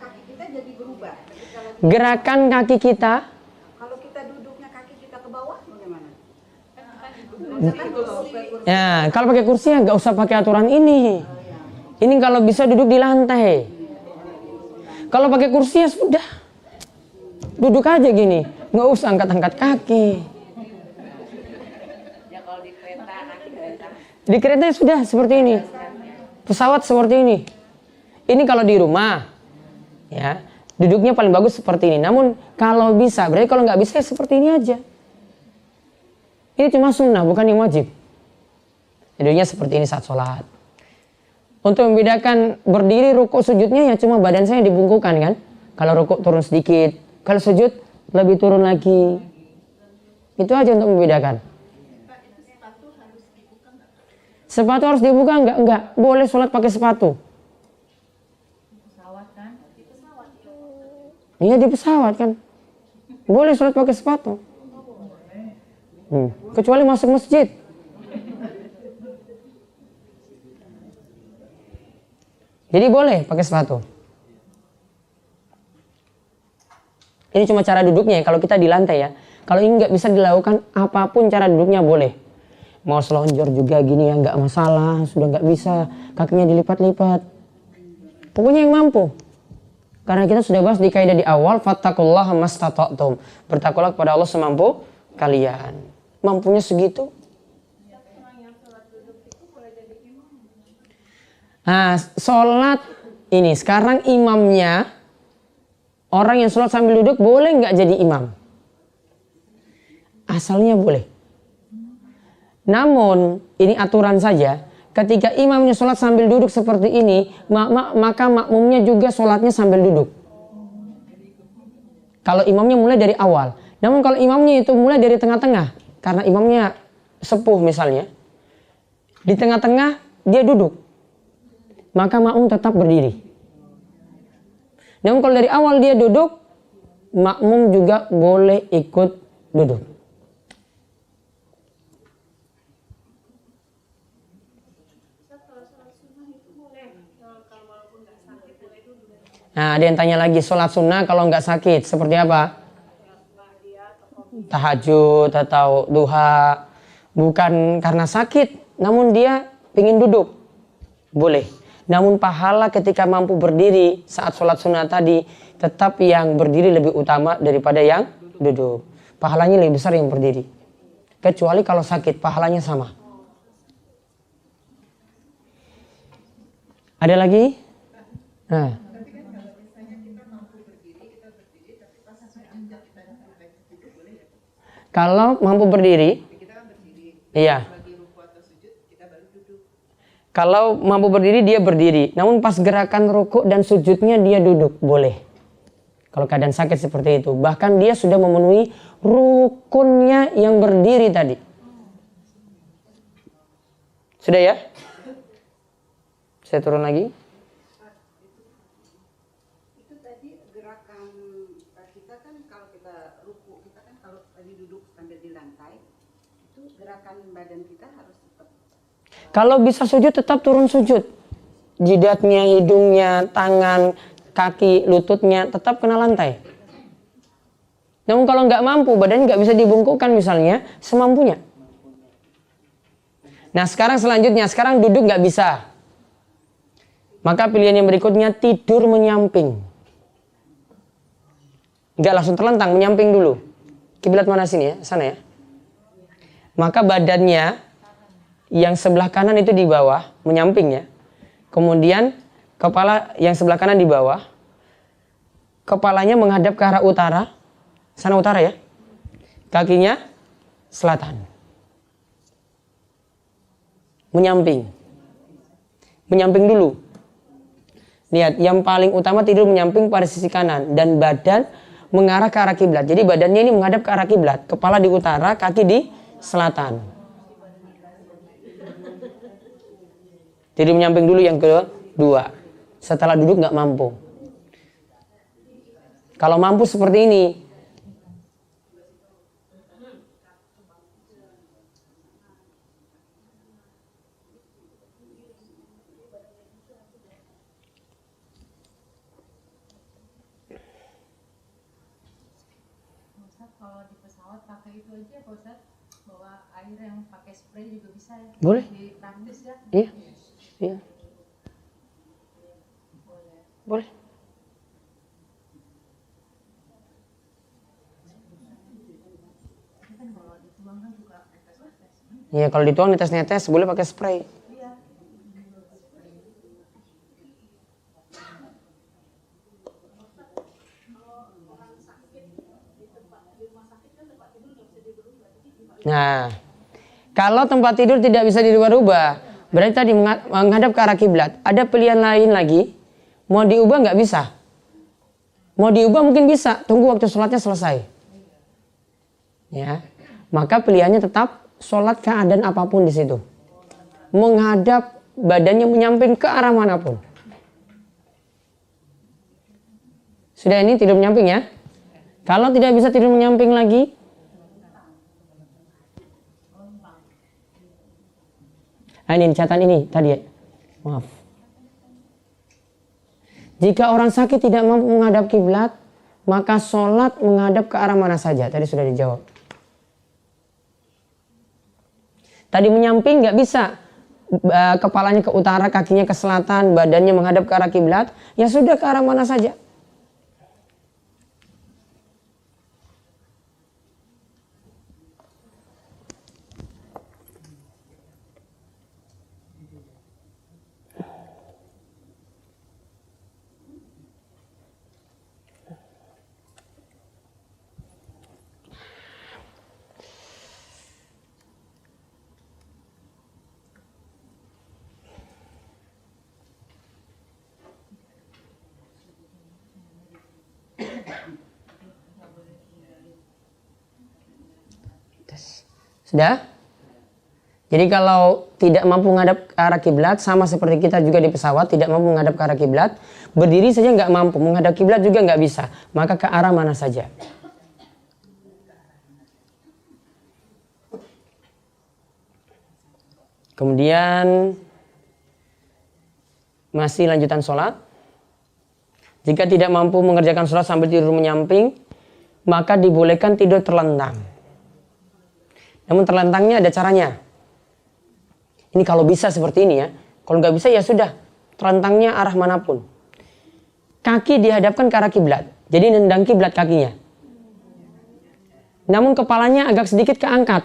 kaki kita jadi berubah. Gerakan kaki kita. Kalau kita duduknya kaki kita ke bawah bagaimana? Ya, kalau pakai kursi ya nggak usah pakai aturan ini. Ini kalau bisa duduk di lantai. Kalau pakai kursi ya sudah. Duduk aja gini, nggak usah angkat-angkat kaki. Di kereta sudah seperti ini. Pesawat seperti ini. Ini kalau di rumah, ya duduknya paling bagus seperti ini. Namun kalau bisa, berarti kalau nggak bisa ya seperti ini aja. Ini cuma sunnah, bukan yang wajib. Duduknya seperti ini saat sholat. Untuk membedakan berdiri, ruku, sujudnya ya cuma badan saya dibungkukan kan. Kalau ruku turun sedikit, kalau sujud lebih turun lagi. Itu aja untuk membedakan. Sepatu harus dibuka enggak? Enggak. Boleh sholat pakai sepatu. Pesawat kan? Di pesawat. Iya di pesawat kan. Boleh sholat pakai sepatu. Kecuali masuk masjid. Jadi boleh pakai sepatu. Ini cuma cara duduknya ya, kalau kita di lantai ya. Kalau ini nggak bisa dilakukan, apapun cara duduknya boleh. Mau selonjor juga gini ya, nggak masalah. Sudah nggak bisa, kakinya dilipat-lipat. Pokoknya yang mampu. Karena kita sudah bahas di kaidah di awal, fattaqullaha mastata'tum. Bertakwalah kepada Allah semampu kalian. Mampunya segitu. Nah, sholat ini sekarang imamnya, orang yang sholat sambil duduk boleh nggak jadi imam? Asalnya boleh. Namun ini aturan saja. Ketika imamnya sholat sambil duduk seperti ini, maka makmumnya juga sholatnya sambil duduk. Kalau imamnya mulai dari awal. Namun kalau imamnya itu mulai dari tengah-tengah, karena imamnya sepuh misalnya, di tengah-tengah dia duduk, maka makmum tetap berdiri. Namun kalau dari awal dia duduk, makmum juga boleh ikut duduk. Nah, ada yang tanya lagi, sholat sunnah kalau nggak sakit seperti apa? Tahajud atau duha, bukan karena sakit, namun dia ingin duduk, boleh. Namun pahala ketika mampu berdiri saat sholat sunnah tadi, tetap yang berdiri lebih utama daripada yang duduk. Pahalanya lebih besar yang berdiri. Kecuali kalau sakit, pahalanya sama. Ada lagi? Nah. Kalau mampu berdiri, iya. Kalau mampu berdiri dia berdiri, namun pas gerakan rukuk dan sujudnya dia duduk, boleh. Kalau keadaan sakit seperti itu, bahkan dia sudah memenuhi rukunnya yang berdiri tadi. Sudah ya? Saya turun lagi. Itu tadi gerakan kita kan kalau kita ruku, kita kan kalau tadi duduk sambil di lantai, itu gerakan badan kita harus tetap. Kalau bisa sujud tetap turun sujud. Jidatnya, hidungnya, tangan, kaki, lututnya tetap kena lantai. Namun kalau nggak mampu, badannya nggak bisa dibungkukkan misalnya, semampunya. Nah sekarang selanjutnya, sekarang duduk nggak bisa. Maka pilihan yang berikutnya tidur menyamping. Nggak langsung terlentang, menyamping dulu. Kiblat mana sini ya? Sana ya. Maka badannya yang sebelah kanan itu di bawah, menyamping ya. Kemudian kepala yang sebelah kanan di bawah. Kepalanya menghadap ke arah utara. Sana utara ya. Kakinya selatan. Menyamping. Menyamping dulu. Lihat, yang paling utama tidur menyamping pada sisi kanan dan badan mengarah ke arah kiblat. Jadi badannya ini menghadap ke arah kiblat, kepala di utara, kaki di selatan. Tidur menyamping dulu yang kedua. Setelah duduk nggak mampu. Kalau mampu seperti ini, kalau di pesawat pakai itu aja Pak Ustaz, bawa air yang pakai spray juga bisa ya? Boleh. Di praktis ya? iya, iya, boleh. Tapi kan kalau dituang kan juga netes-netes. Iya, kalau dituang netes-netes boleh pakai spray. Iya. Nah, kalau tempat tidur tidak bisa dirubah-rubah, berarti tadi menghadap ke arah kiblat. Ada pilihan lain lagi, mau diubah nggak bisa. Mau diubah mungkin bisa, tunggu waktu sholatnya selesai. Ya, maka pilihannya tetap sholat keadaan apapun di situ. Menghadap badannya menyamping ke arah manapun. Sudah ini tidur menyamping ya. Kalau tidak bisa tidur menyamping lagi, ini catatan ini tadi ya. Maaf. Jika orang sakit tidak mampu menghadap kiblat, maka sholat menghadap ke arah mana saja. Tadi sudah dijawab. Tadi menyamping nggak bisa, kepalanya ke utara, kakinya ke selatan, badannya menghadap ke arah kiblat, ya sudah ke arah mana saja. Sudah? Jadi kalau tidak mampu menghadap ke arah kiblat, sama seperti kita juga di pesawat tidak mampu menghadap ke arah kiblat, berdiri saja nggak mampu, menghadap kiblat juga nggak bisa, maka ke arah mana saja. Kemudian masih lanjutan sholat. Jika tidak mampu mengerjakan sholat sambil tidur menyamping, maka dibolehkan tidur terlentang. Namun terlentangnya ada caranya. Ini kalau bisa seperti ini ya. Kalau nggak bisa ya sudah, terlentangnya arah manapun. Kaki dihadapkan ke arah kiblat. Jadi nendang kiblat kakinya. Namun kepalanya agak sedikit keangkat.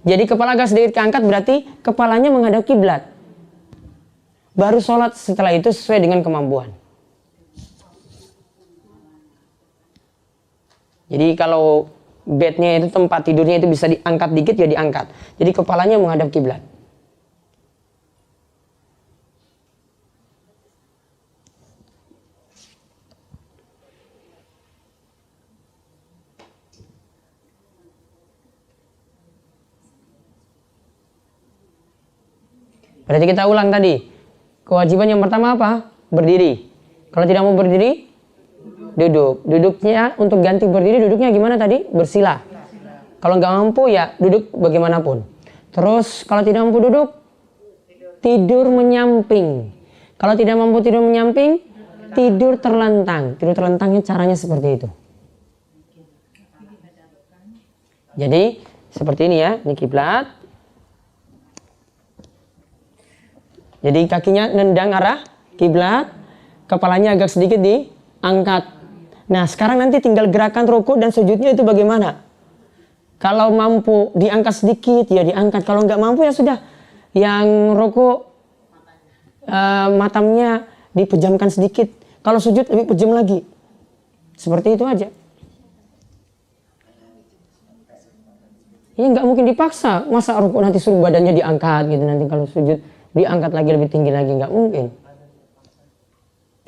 Jadi kepala agak sedikit keangkat berarti kepalanya menghadap kiblat. Baru sholat setelah itu sesuai dengan kemampuan. Jadi kalau bednya itu, tempat tidurnya itu bisa diangkat dikit ya diangkat. Jadi kepalanya menghadap kiblat. Berarti kita ulang tadi. Kewajiban yang pertama apa? Berdiri. Kalau tidak mau berdiri, duduk. Duduknya untuk ganti berdiri, duduknya gimana tadi? Bersila. Kalau nggak mampu ya duduk bagaimanapun. Terus kalau tidak mampu duduk, tidur menyamping. Kalau tidak mampu tidur menyamping, tidur terlentang. Tidur terlentangnya caranya seperti itu. Jadi seperti ini ya, ini kiblat. Jadi kakinya nendang arah kiblat, kepalanya agak sedikit diangkat. Nah sekarang nanti tinggal gerakan rukuk dan sujudnya itu bagaimana? Kalau mampu diangkat sedikit ya diangkat, kalau nggak mampu ya sudah. Yang rukuk matanya dipejamkan sedikit, kalau sujud lebih pejam lagi. Seperti itu aja. Ya nggak mungkin dipaksa, masa rukuk nanti suruh badannya diangkat gitu, nanti kalau sujud diangkat lagi lebih tinggi lagi, nggak mungkin.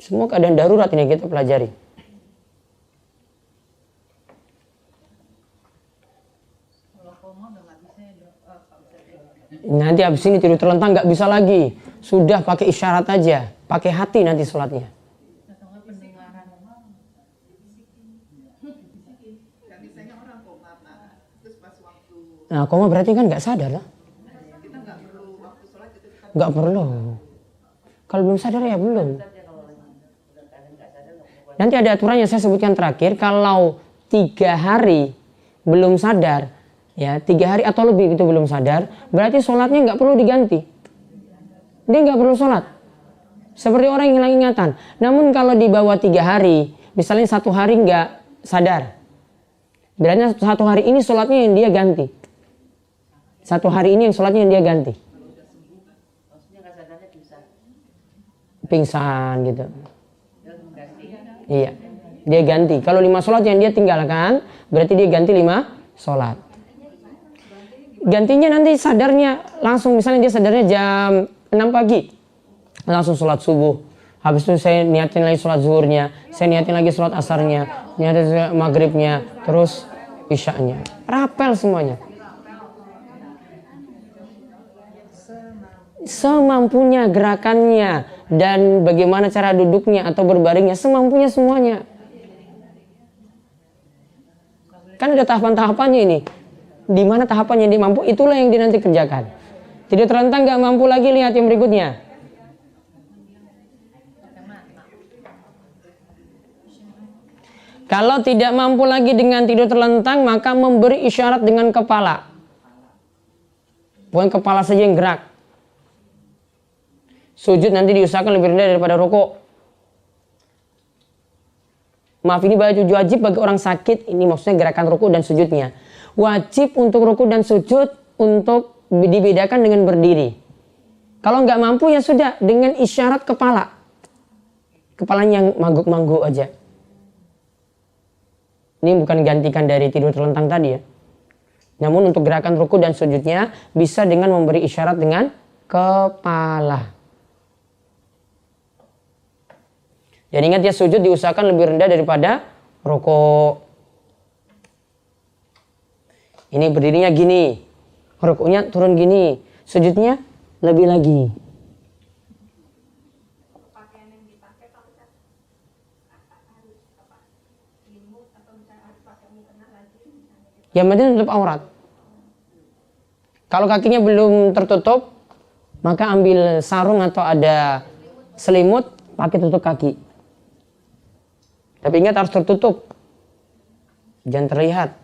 Semua keadaan darurat ini kita pelajari. Nanti habis ini tidur terlentang nggak bisa lagi, sudah pakai isyarat aja, pakai hati nanti sholatnya. Nah koma berarti kan nggak sadar lah. Nggak perlu. Kalau belum sadar ya belum. Nanti ada aturannya saya sebutkan terakhir. Kalau 3 hari belum sadar, ya 3 hari atau lebih itu belum sadar, berarti sholatnya nggak perlu diganti. Dia nggak perlu sholat. Seperti orang yang hilang ingatan. Namun kalau di bawah 3 hari, misalnya 1 hari nggak sadar, berarti 1 hari ini sholatnya yang dia ganti. 1 hari ini yang sholatnya yang dia ganti. Pingsan gitu. Iya, dia ganti. Kalau 5 sholat yang dia tinggalkan, berarti dia ganti 5 sholat. Gantinya nanti sadarnya langsung, misalnya dia sadarnya jam 6 pagi, langsung sholat subuh. Habis itu saya niatin lagi sholat zuhurnya, saya niatin lagi sholat asarnya, niatin maghribnya, terus isya'nya. Rapel semuanya. Semampunya gerakannya dan bagaimana cara duduknya atau berbaringnya, semampunya semuanya. Kan ada tahapan-tahapannya ini. Di mana tahapannya dia mampu, itulah yang dia nanti kerjakan. Tidak terlentang, nggak mampu lagi, lihat yang berikutnya. Kalau tidak mampu lagi dengan tidur terlentang, maka memberi isyarat dengan kepala. Bukan kepala saja yang gerak. Sujud nanti diusahakan lebih rendah daripada rukuk. Maaf, ini wajib bagi orang sakit. Ini maksudnya gerakan rukuk dan sujudnya. Wajib untuk rukuk dan sujud untuk dibedakan dengan berdiri. Kalau nggak mampu ya sudah dengan isyarat kepala. Kepalanya yang mangguk-mangguk aja. Ini bukan gantikan dari tidur terlentang tadi ya. Namun untuk gerakan rukuk dan sujudnya bisa dengan memberi isyarat dengan kepala. Jadi ingat ya, sujud diusahakan lebih rendah daripada rukuk. Ini berdirinya gini, rukuknya turun gini, sujudnya lebih lagi. Pakaian yang dipakai Pak Ustaz harus selimut atau misalnya harus pakai mukena lagi misalnya gitu. Yang penting tutup aurat. Kalau kakinya belum tertutup, maka ambil sarung atau ada selimut, pakai tutup kaki. Tapi ingat harus tertutup, jangan terlihat.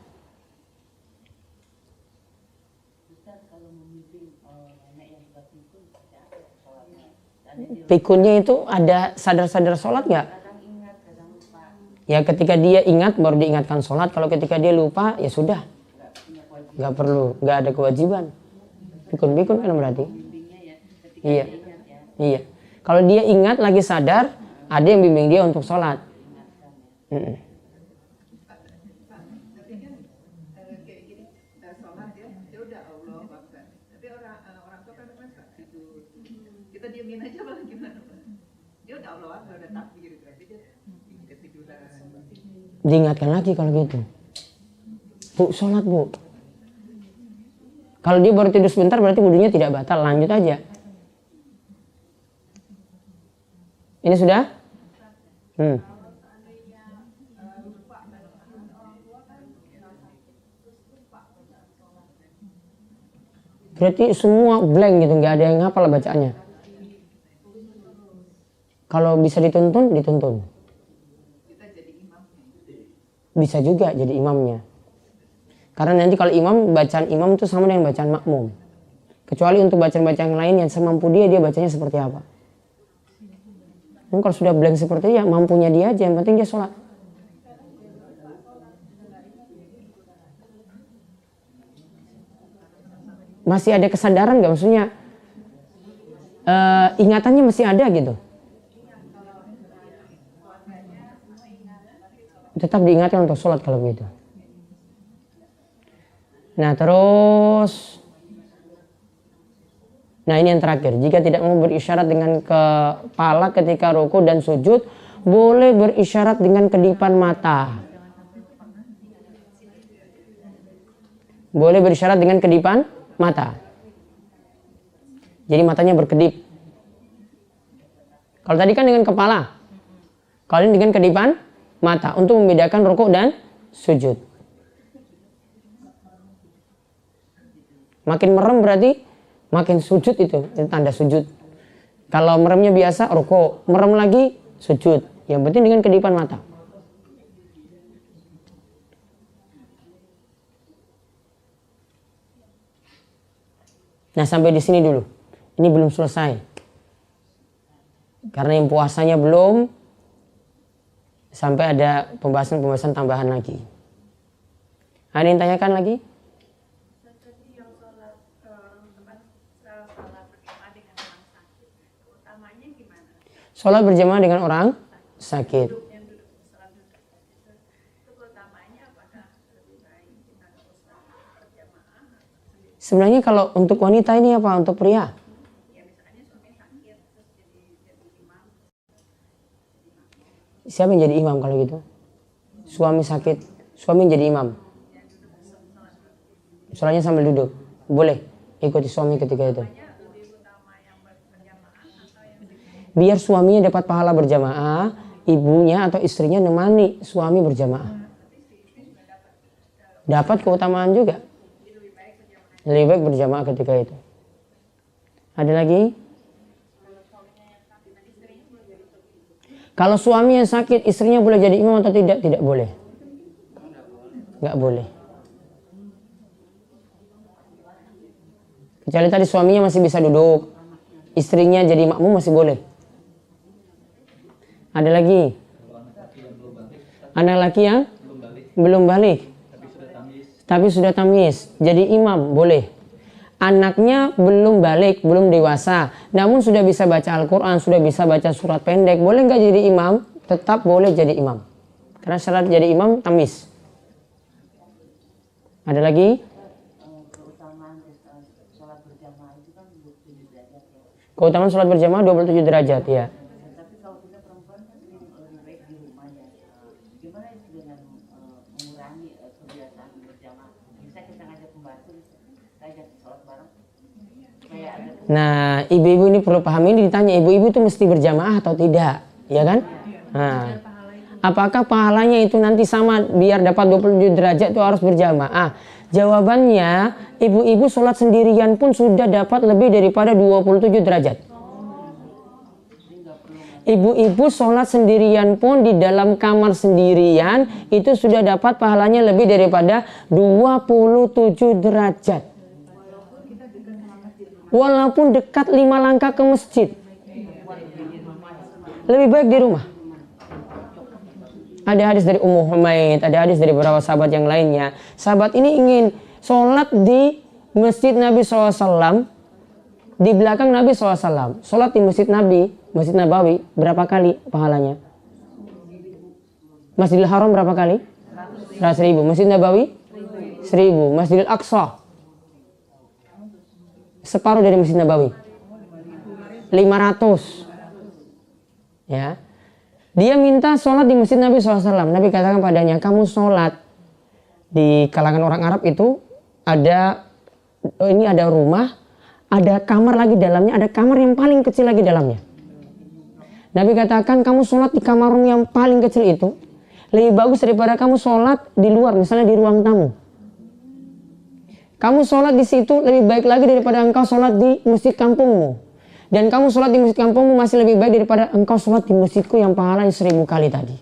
Pikunnya itu ada sadar-sadar sholat nggak? Ya ketika dia ingat baru diingatkan sholat. Kalau ketika dia lupa ya sudah, nggak perlu, nggak ada kewajiban. Pikun kan berarti. Iya, iya. Kalau dia ingat lagi sadar, ada yang bimbing dia untuk sholat. Kayak gini, sholat ya udah Allah Akbar. Tapi orang tua kan suka tidur. Kita diemin aja malah gimana? Dia udah Allah Akbar, udah takbir, berarti dia ketiduran. Diingatkan lagi kalau gitu. Bu, sholat bu. Kalau dia baru tidur sebentar berarti wudunya tidak batal, lanjut aja. Ini sudah? Berarti semua blank gitu, nggak ada yang hafal bacaannya. Kalau bisa dituntun, dituntun. Bisa juga jadi imamnya. Karena nanti kalau imam, bacaan imam itu sama dengan bacaan makmum. Kecuali untuk bacaan-bacaan yang lain yang semampu dia bacanya seperti apa. Kalau sudah blank seperti itu ya mampunya dia aja, yang penting dia sholat. Masih ada kesadaran nggak, maksudnya ingatannya masih ada gitu. Tetap diingatkan untuk sholat kalau begitu. Nah terus, nah ini yang terakhir, jika tidak mau berisyarat dengan kepala ketika ruku dan sujud, boleh berisyarat dengan kedipan mata. Boleh berisyarat dengan kedipan mata. Jadi matanya berkedip. Kalau tadi kan dengan kepala, kalau ini dengan kedipan mata untuk membedakan ruku dan sujud. Makin merem berarti makin sujud, itu tanda sujud. Kalau meremnya biasa ruku, merem lagi sujud. Yang penting dengan kedipan mata. Nah sampai di sini dulu. Ini belum selesai. Karena yang puasanya belum, sampai ada pembahasan-pembahasan tambahan lagi. Ada yang tanyakan lagi? Sholat berjamaah dengan orang sakit. Sebenarnya kalau untuk wanita ini apa? Untuk pria? Siapa yang jadi imam kalau gitu? Suami sakit, suami yang jadi imam. Sholatnya sambil duduk. Boleh ikuti suami ketika itu. Biar suaminya dapat pahala berjamaah, ibunya atau istrinya nemani suami berjamaah. Dapat keutamaan juga. Lebih baik berjamaah ketika itu. Ada lagi? Kalau suami yang sakit, istrinya boleh jadi imam atau tidak? Tidak boleh. Nggak boleh. Kecuali tadi suaminya masih bisa duduk, istrinya jadi makmum masih boleh. Ada lagi? Anak laki yang belum balik, tapi sudah tamyiz, jadi imam boleh. Anaknya belum balik, belum dewasa, namun sudah bisa baca Al-Quran, sudah bisa baca surat pendek, boleh nggak jadi imam? Tetap boleh jadi imam. Karena syarat jadi imam tamyiz. Ada lagi? Keutamaan sholat berjamaah 27 derajat ya. Tapi kalau kita perempuan kan lebih baik di rumah ya. Gimana itu dengan mengurangi kebiasaan berjamaah? Bisa kita ngajak pembantu, kita ajak sholat bareng. Supaya ada. Nah, ibu-ibu ini perlu paham, ini ditanya ibu-ibu itu mesti berjamaah atau tidak, ya kan? Nah, apakah pahalanya itu nanti sama biar dapat 27 derajat itu harus berjamaah? Jawabannya, ibu-ibu sholat sendirian pun sudah dapat lebih daripada 27 derajat. Ibu-ibu sholat sendirian pun di dalam kamar sendirian itu sudah dapat pahalanya lebih daripada 27 derajat. Walaupun dekat 5 langkah ke masjid. Lebih baik di rumah. Ada hadis dari Ummu Humaid, ada hadis dari beberapa sahabat yang lainnya. Sahabat ini ingin sholat di masjid Nabi SAW, di belakang Nabi SAW. Sholat di masjid Nabi, Masjid Nabawi, berapa kali pahalanya? Masjidil Haram berapa kali? 100.000. Masjid Nabawi? 1.000. Masjidil Aqsa? Separuh dari Masjid Nabawi. 500. Ya. Dia minta sholat di masjid Nabi SAW. Nabi katakan padanya, kamu sholat di kalangan orang Arab itu ada rumah, ada kamar lagi dalamnya, ada kamar yang paling kecil lagi dalamnya. Nabi katakan kamu sholat di kamar yang paling kecil itu lebih bagus daripada kamu sholat di luar, misalnya di ruang tamu. Kamu sholat di situ lebih baik lagi daripada engkau sholat di masjid kampungmu. Dan kamu sholat di masjid kampungmu masih lebih baik daripada engkau sholat di masjidku yang pahalanya 1000 kali tadi.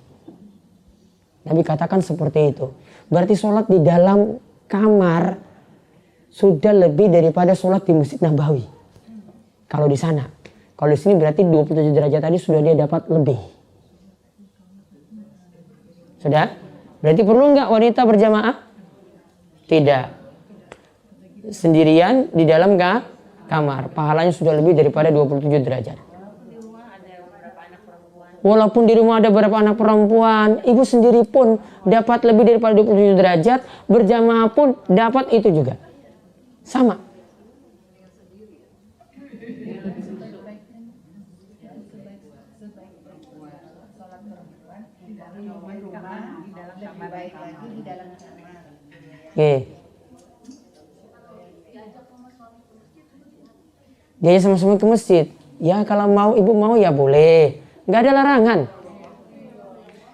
Nabi katakan seperti itu. Berarti sholat di dalam kamar sudah lebih daripada sholat di Masjid Nabawi. Kalau di sana. Kalau di sini berarti 27 derajat tadi sudah dia dapat lebih. Sudah? Berarti perlu nggak wanita berjamaah? Tidak. Sendirian di dalam kamar, pahalanya sudah lebih daripada 27 derajat. Walaupun di rumah ada beberapa anak perempuan, ibu sendiri pun dapat lebih daripada 27 derajat, berjamaah pun dapat itu juga. Sama. Oke. Dia sama-sama ke masjid. Ya kalau mau ibu mau ya boleh. Nggak ada larangan.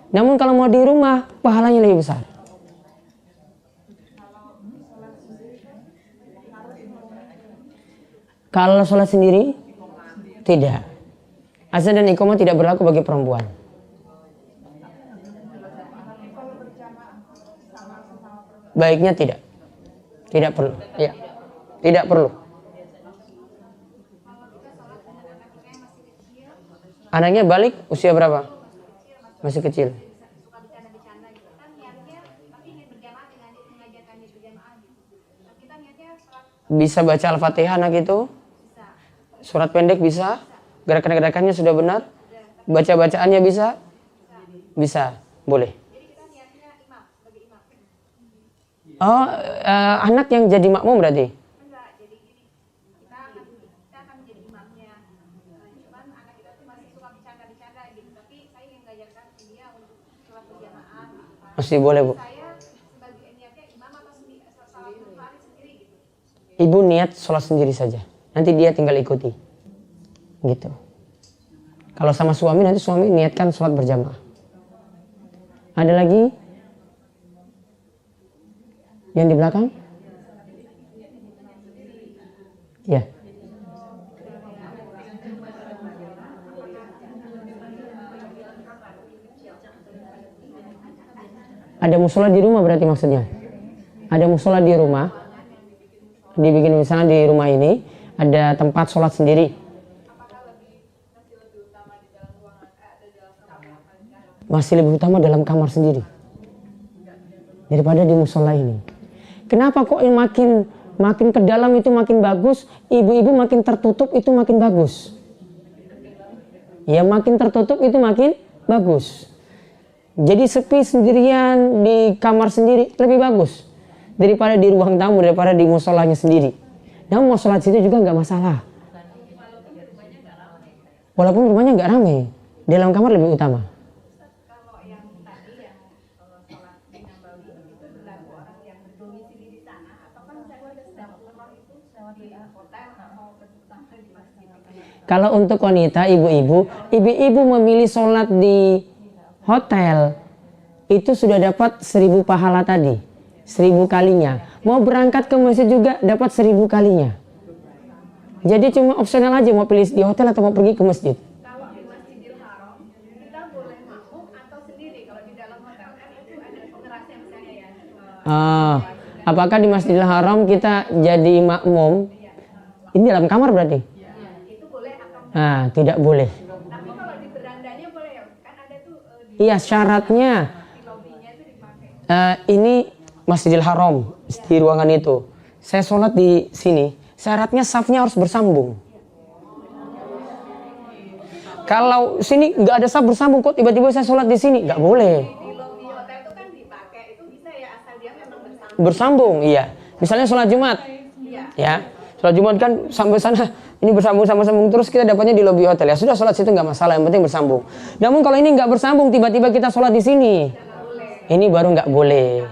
Namun kalau mau di rumah pahalanya lebih besar. Kalau sholat sendiri tidak. Azan dan iqamah tidak berlaku bagi perempuan. Baiknya tidak. Tidak perlu. Ya. Tidak perlu. Anaknya balik usia berapa? Masih kecil. Suka bercanda-bercanda gitu kan niatnya, tapi ingin berjamaah dengan mengajarkannya berjamaah gitu. Nah, kita niatnya sholat Bisa baca Al-Fatihah anak itu? bisa. Surat pendek bisa? Gerakan-gerakannya sudah benar? Baca-bacaannya bisa? Bisa. Boleh. Jadi kita niatnya imam, sebagai imam. Oh, anak yang jadi makmum berarti? Enggak, jadi gini, kita akan menjadi imamnya. Cuman anak kita tuh masih suka bercanda-bercanda gitu, tapi saya ingin mengajarkan dia untuk sholat berjamaah. Masih boleh, Bu. Saya sebagai niatnya imam atau salah satu hari sendiri gitu. Ibu niat sholat sendiri saja. Nanti dia tinggal ikuti. Gitu. Kalau sama suami, nanti suami niatkan sholat berjamaah. Ada lagi? Yang di belakang? Ya. Ada musola di rumah berarti maksudnya? Ada musola di rumah, dibikin misalnya di rumah ini ada tempat sholat sendiri. Masih lebih utama dalam kamar sendiri daripada di musola ini. Kenapa kok yang makin ke dalam itu makin bagus, ibu-ibu makin tertutup itu makin bagus? Ya makin tertutup itu makin bagus. Jadi sepi sendirian di kamar sendiri lebih bagus daripada di ruang tamu, daripada di musolanya sendiri. Namun mau sholat situ juga nggak masalah. Walaupun rumahnya nggak ramai, dalam kamar lebih utama. Kalau yang tadi yang sholat di Nabawi itu berlaku orang yang berdomisili di sana, atau kan saya sedang umroh itu di hotel atau bersampai di masjid. Kalau untuk wanita, ibu-ibu memilih sholat di hotel itu sudah dapat 1000 pahala tadi, 1000 kalinya. Mau berangkat ke masjid juga dapat 1000 kalinya. Jadi cuma opsional aja mau pilih di hotel atau mau pergi ke masjid. Kalau di Masjidil Haram kita boleh makmum atau sendiri. Kalau di dalam hotel kan itu ada pengerasnya misalnya ya. Apakah di Masjidil Haram kita jadi makmum? Ini dalam kamar berarti? Itu boleh atau Tidak boleh. tapi kalau di berandanya boleh ya? Kan ada tuh Iya, syaratnya di lobinya itu dipakai. ini Masjidil Haram di ruangan itu. Saya sholat di sini. Syaratnya safnya harus bersambung. Kalau sini nggak ada saf bersambung, kok tiba-tiba saya sholat di sini, nggak boleh. Di lobi hotel itu kan dipakai, itu bisa ya asal dia memang bersambung. Bersambung, iya. Misalnya sholat Jumat, ya. Sholat Jumat kan sampai sana, ini bersambung terus kita dapatnya di lobi hotel. Ya sudah sholat situ nggak masalah, yang penting bersambung. Namun kalau ini nggak bersambung, tiba-tiba kita sholat di sini, ini baru nggak boleh.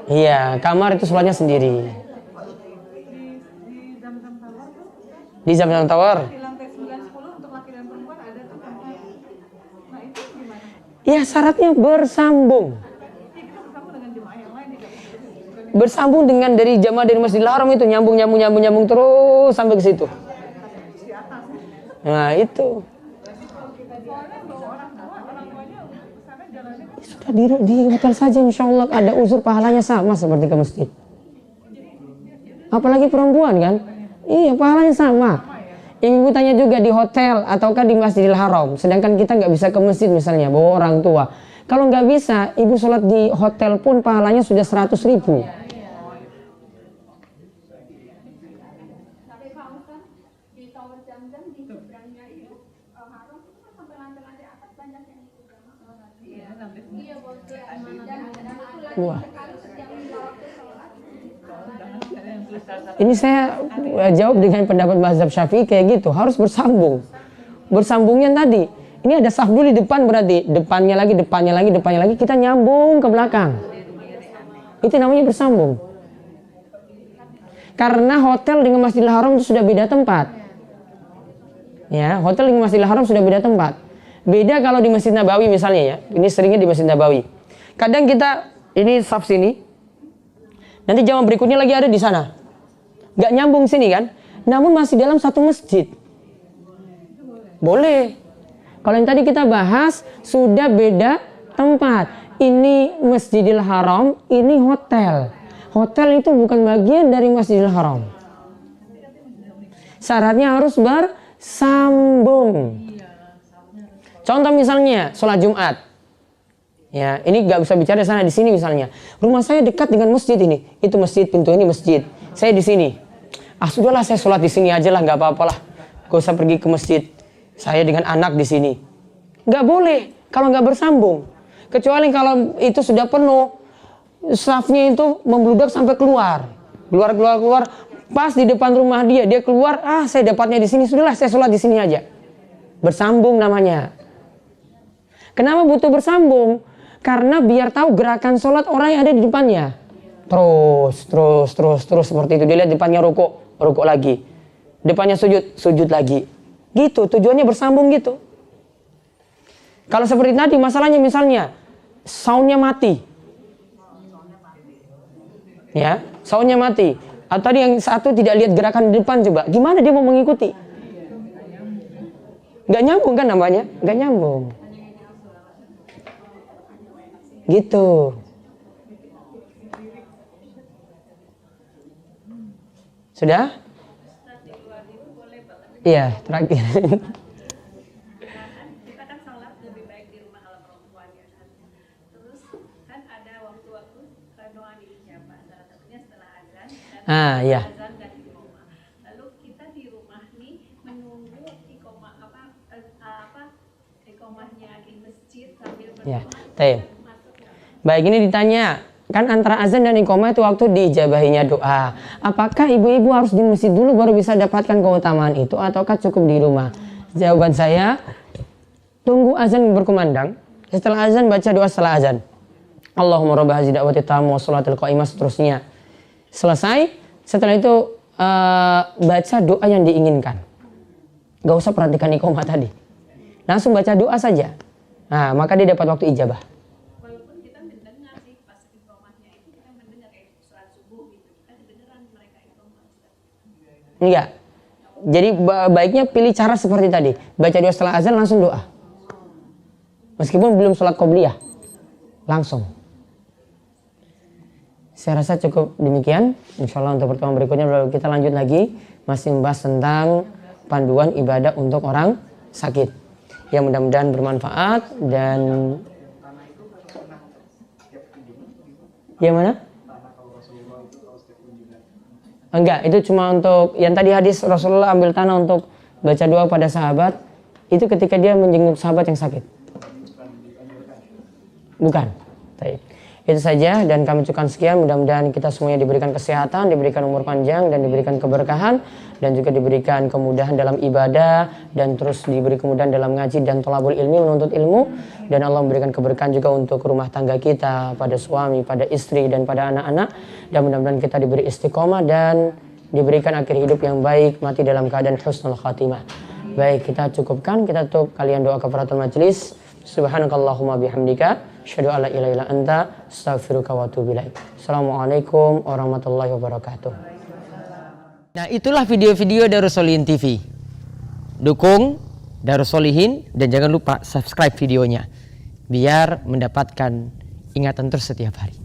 Iya, kamar itu sholatnya sendiri. Di Zam-Zam Tower. Di lantai 9, 10 untuk laki dan perempuan ada tuh kan. Nah itu gimana? Ya syaratnya bersambung. Kita bersama dengan jemaah yang lain tidak bisa. Bersambung dengan dari jamaah dari Masjidil Haram itu nyambung terus sampai ke situ. Nah itu. Sudah di hotel saja insya Allah ada unsur pahalanya sama seperti ke masjid. Apalagi perempuan kan? Iya pahalanya sama. Ibu tanya juga di hotel ataukah di Masjidil Haram. Sedangkan kita nggak bisa ke masjid misalnya bawa orang tua. Kalau nggak bisa, ibu sholat di hotel pun pahalanya sudah 100.000. Tapi kamu kan di tower Zam-Zam di seberangnya itu haram itu kan sampai lantai-lantai atas banyak yang ikut jamaah. Iya bos. Dan itu lagi Wah. sekaligus yang waktu sholat. Ini saya jawab dengan pendapat mazhab Syafi'i kayak gitu, harus bersambung. Bersambungnya tadi, ini ada saf dulu di depan berarti, depannya lagi, kita nyambung ke belakang. Itu namanya bersambung. Karena hotel dengan Masjidil Haram itu sudah beda tempat. Ya, hotel dengan Masjidil Haram sudah beda tempat. Beda kalau di Masjid Nabawi misalnya ya, ini seringnya di Masjid Nabawi. Kadang kita, ini saf sini, nanti jamaah berikutnya lagi ada di sana. Nggak nyambung sini kan, namun masih dalam satu masjid. Boleh. Kalau yang tadi kita bahas sudah beda tempat. Ini Masjidil Haram, ini hotel. Hotel itu bukan bagian dari Masjidil Haram. Syaratnya harus bersambung. Contoh misalnya sholat Jumat. Ya, ini nggak bisa bicara di sana di sini misalnya. Rumah saya dekat dengan masjid ini. Itu masjid, pintu ini masjid. Saya di sini. Sudahlah saya sholat di sini aja lah, nggak apa-apalah. Gak usah pergi ke masjid. Saya dengan anak di sini. Nggak boleh kalau nggak bersambung. Kecuali kalau itu sudah penuh, safnya itu membludak sampai keluar. Keluar. Pas di depan rumah dia keluar. Saya dapatnya di sini. Sudahlah saya sholat di sini aja. Bersambung namanya. Kenapa butuh bersambung? Karena biar tahu gerakan sholat orang yang ada di depannya. Terus seperti itu. Dia lihat depannya rukuk lagi. Depannya sujud lagi. Gitu, tujuannya bersambung gitu. Kalau seperti tadi masalahnya misalnya soundnya mati. Ya, soundnya mati. Atau tadi yang satu tidak lihat gerakan di depan coba. Gimana dia mau mengikuti? Gak nyambung kan namanya? Gak nyambung. Gitu. Sudah? Iya, terakhir. Kita kan sholat lebih baik di rumah kalau perempuan ya kan. Terus kan ada waktu-waktu doa diijabah, salah satunya setelah azan dan Iya. azan dan iqomah. Lalu kita di rumah nih menunggu iqomah iqomahnya di masjid sambil Ya, berdoa. taib. Baik, ini ditanya, kan antara azan dan iqomah itu waktu diijabahinya doa. Apakah ibu-ibu harus di masjid dulu baru bisa dapatkan keutamaan itu ataukah cukup di rumah? Jawaban saya, tunggu azan berkumandang. Setelah azan baca doa setelah azan. Allahumma rabb hadhihi da'wati tamma wa sholatil qa'imah, seterusnya. Selesai, setelah itu baca doa yang diinginkan. Gak usah perhatikan iqomah tadi. Langsung baca doa saja. Nah, maka dia dapat waktu ijabah. Walaupun kita mendengar sih pas iqomahnya itu kita mendengar kayak sholat subuh gitu. Kan kedengeran mereka iqomah. Enggak. Jadi baiknya pilih cara seperti tadi. Baca doa setelah azan langsung doa. Meskipun belum sholat qobliyah. Langsung. Saya rasa cukup demikian. Insya Allah untuk pertemuan berikutnya kita lanjut lagi. Masih membahas tentang panduan ibadah untuk orang sakit. Yang mudah-mudahan bermanfaat dan... Yang mana? Enggak, itu cuma untuk yang tadi hadis Rasulullah ambil tanah untuk baca doa pada sahabat. Itu ketika dia menjenguk sahabat yang sakit. Bukan. Baik. Itu saja dan kami cukupkan sekian. Mudah-mudahan kita semuanya diberikan kesehatan, diberikan umur panjang dan diberikan keberkahan dan juga diberikan kemudahan dalam ibadah dan terus diberi kemudahan dalam ngaji dan thalabul ilmi, menuntut ilmu, dan Allah memberikan keberkahan juga untuk rumah tangga kita, pada suami, pada istri dan pada anak-anak, dan mudah-mudahan kita diberi istiqomah dan diberikan akhir hidup yang baik, mati dalam keadaan husnul khatimah. Baik, kita cukupkan, kita tutup kalian doa kafaratul majlis. Subhanakallahumma bihamdika asyhadu an la ilaha illa anta astaghfiruka wa atubu ilaik. Assalamualaikum warahmatullahi wabarakatuh. Nah, itulah video-video Darus Sholihin TV. Dukung Darus Sholihin dan jangan lupa subscribe videonya biar mendapatkan ingatan terus setiap hari.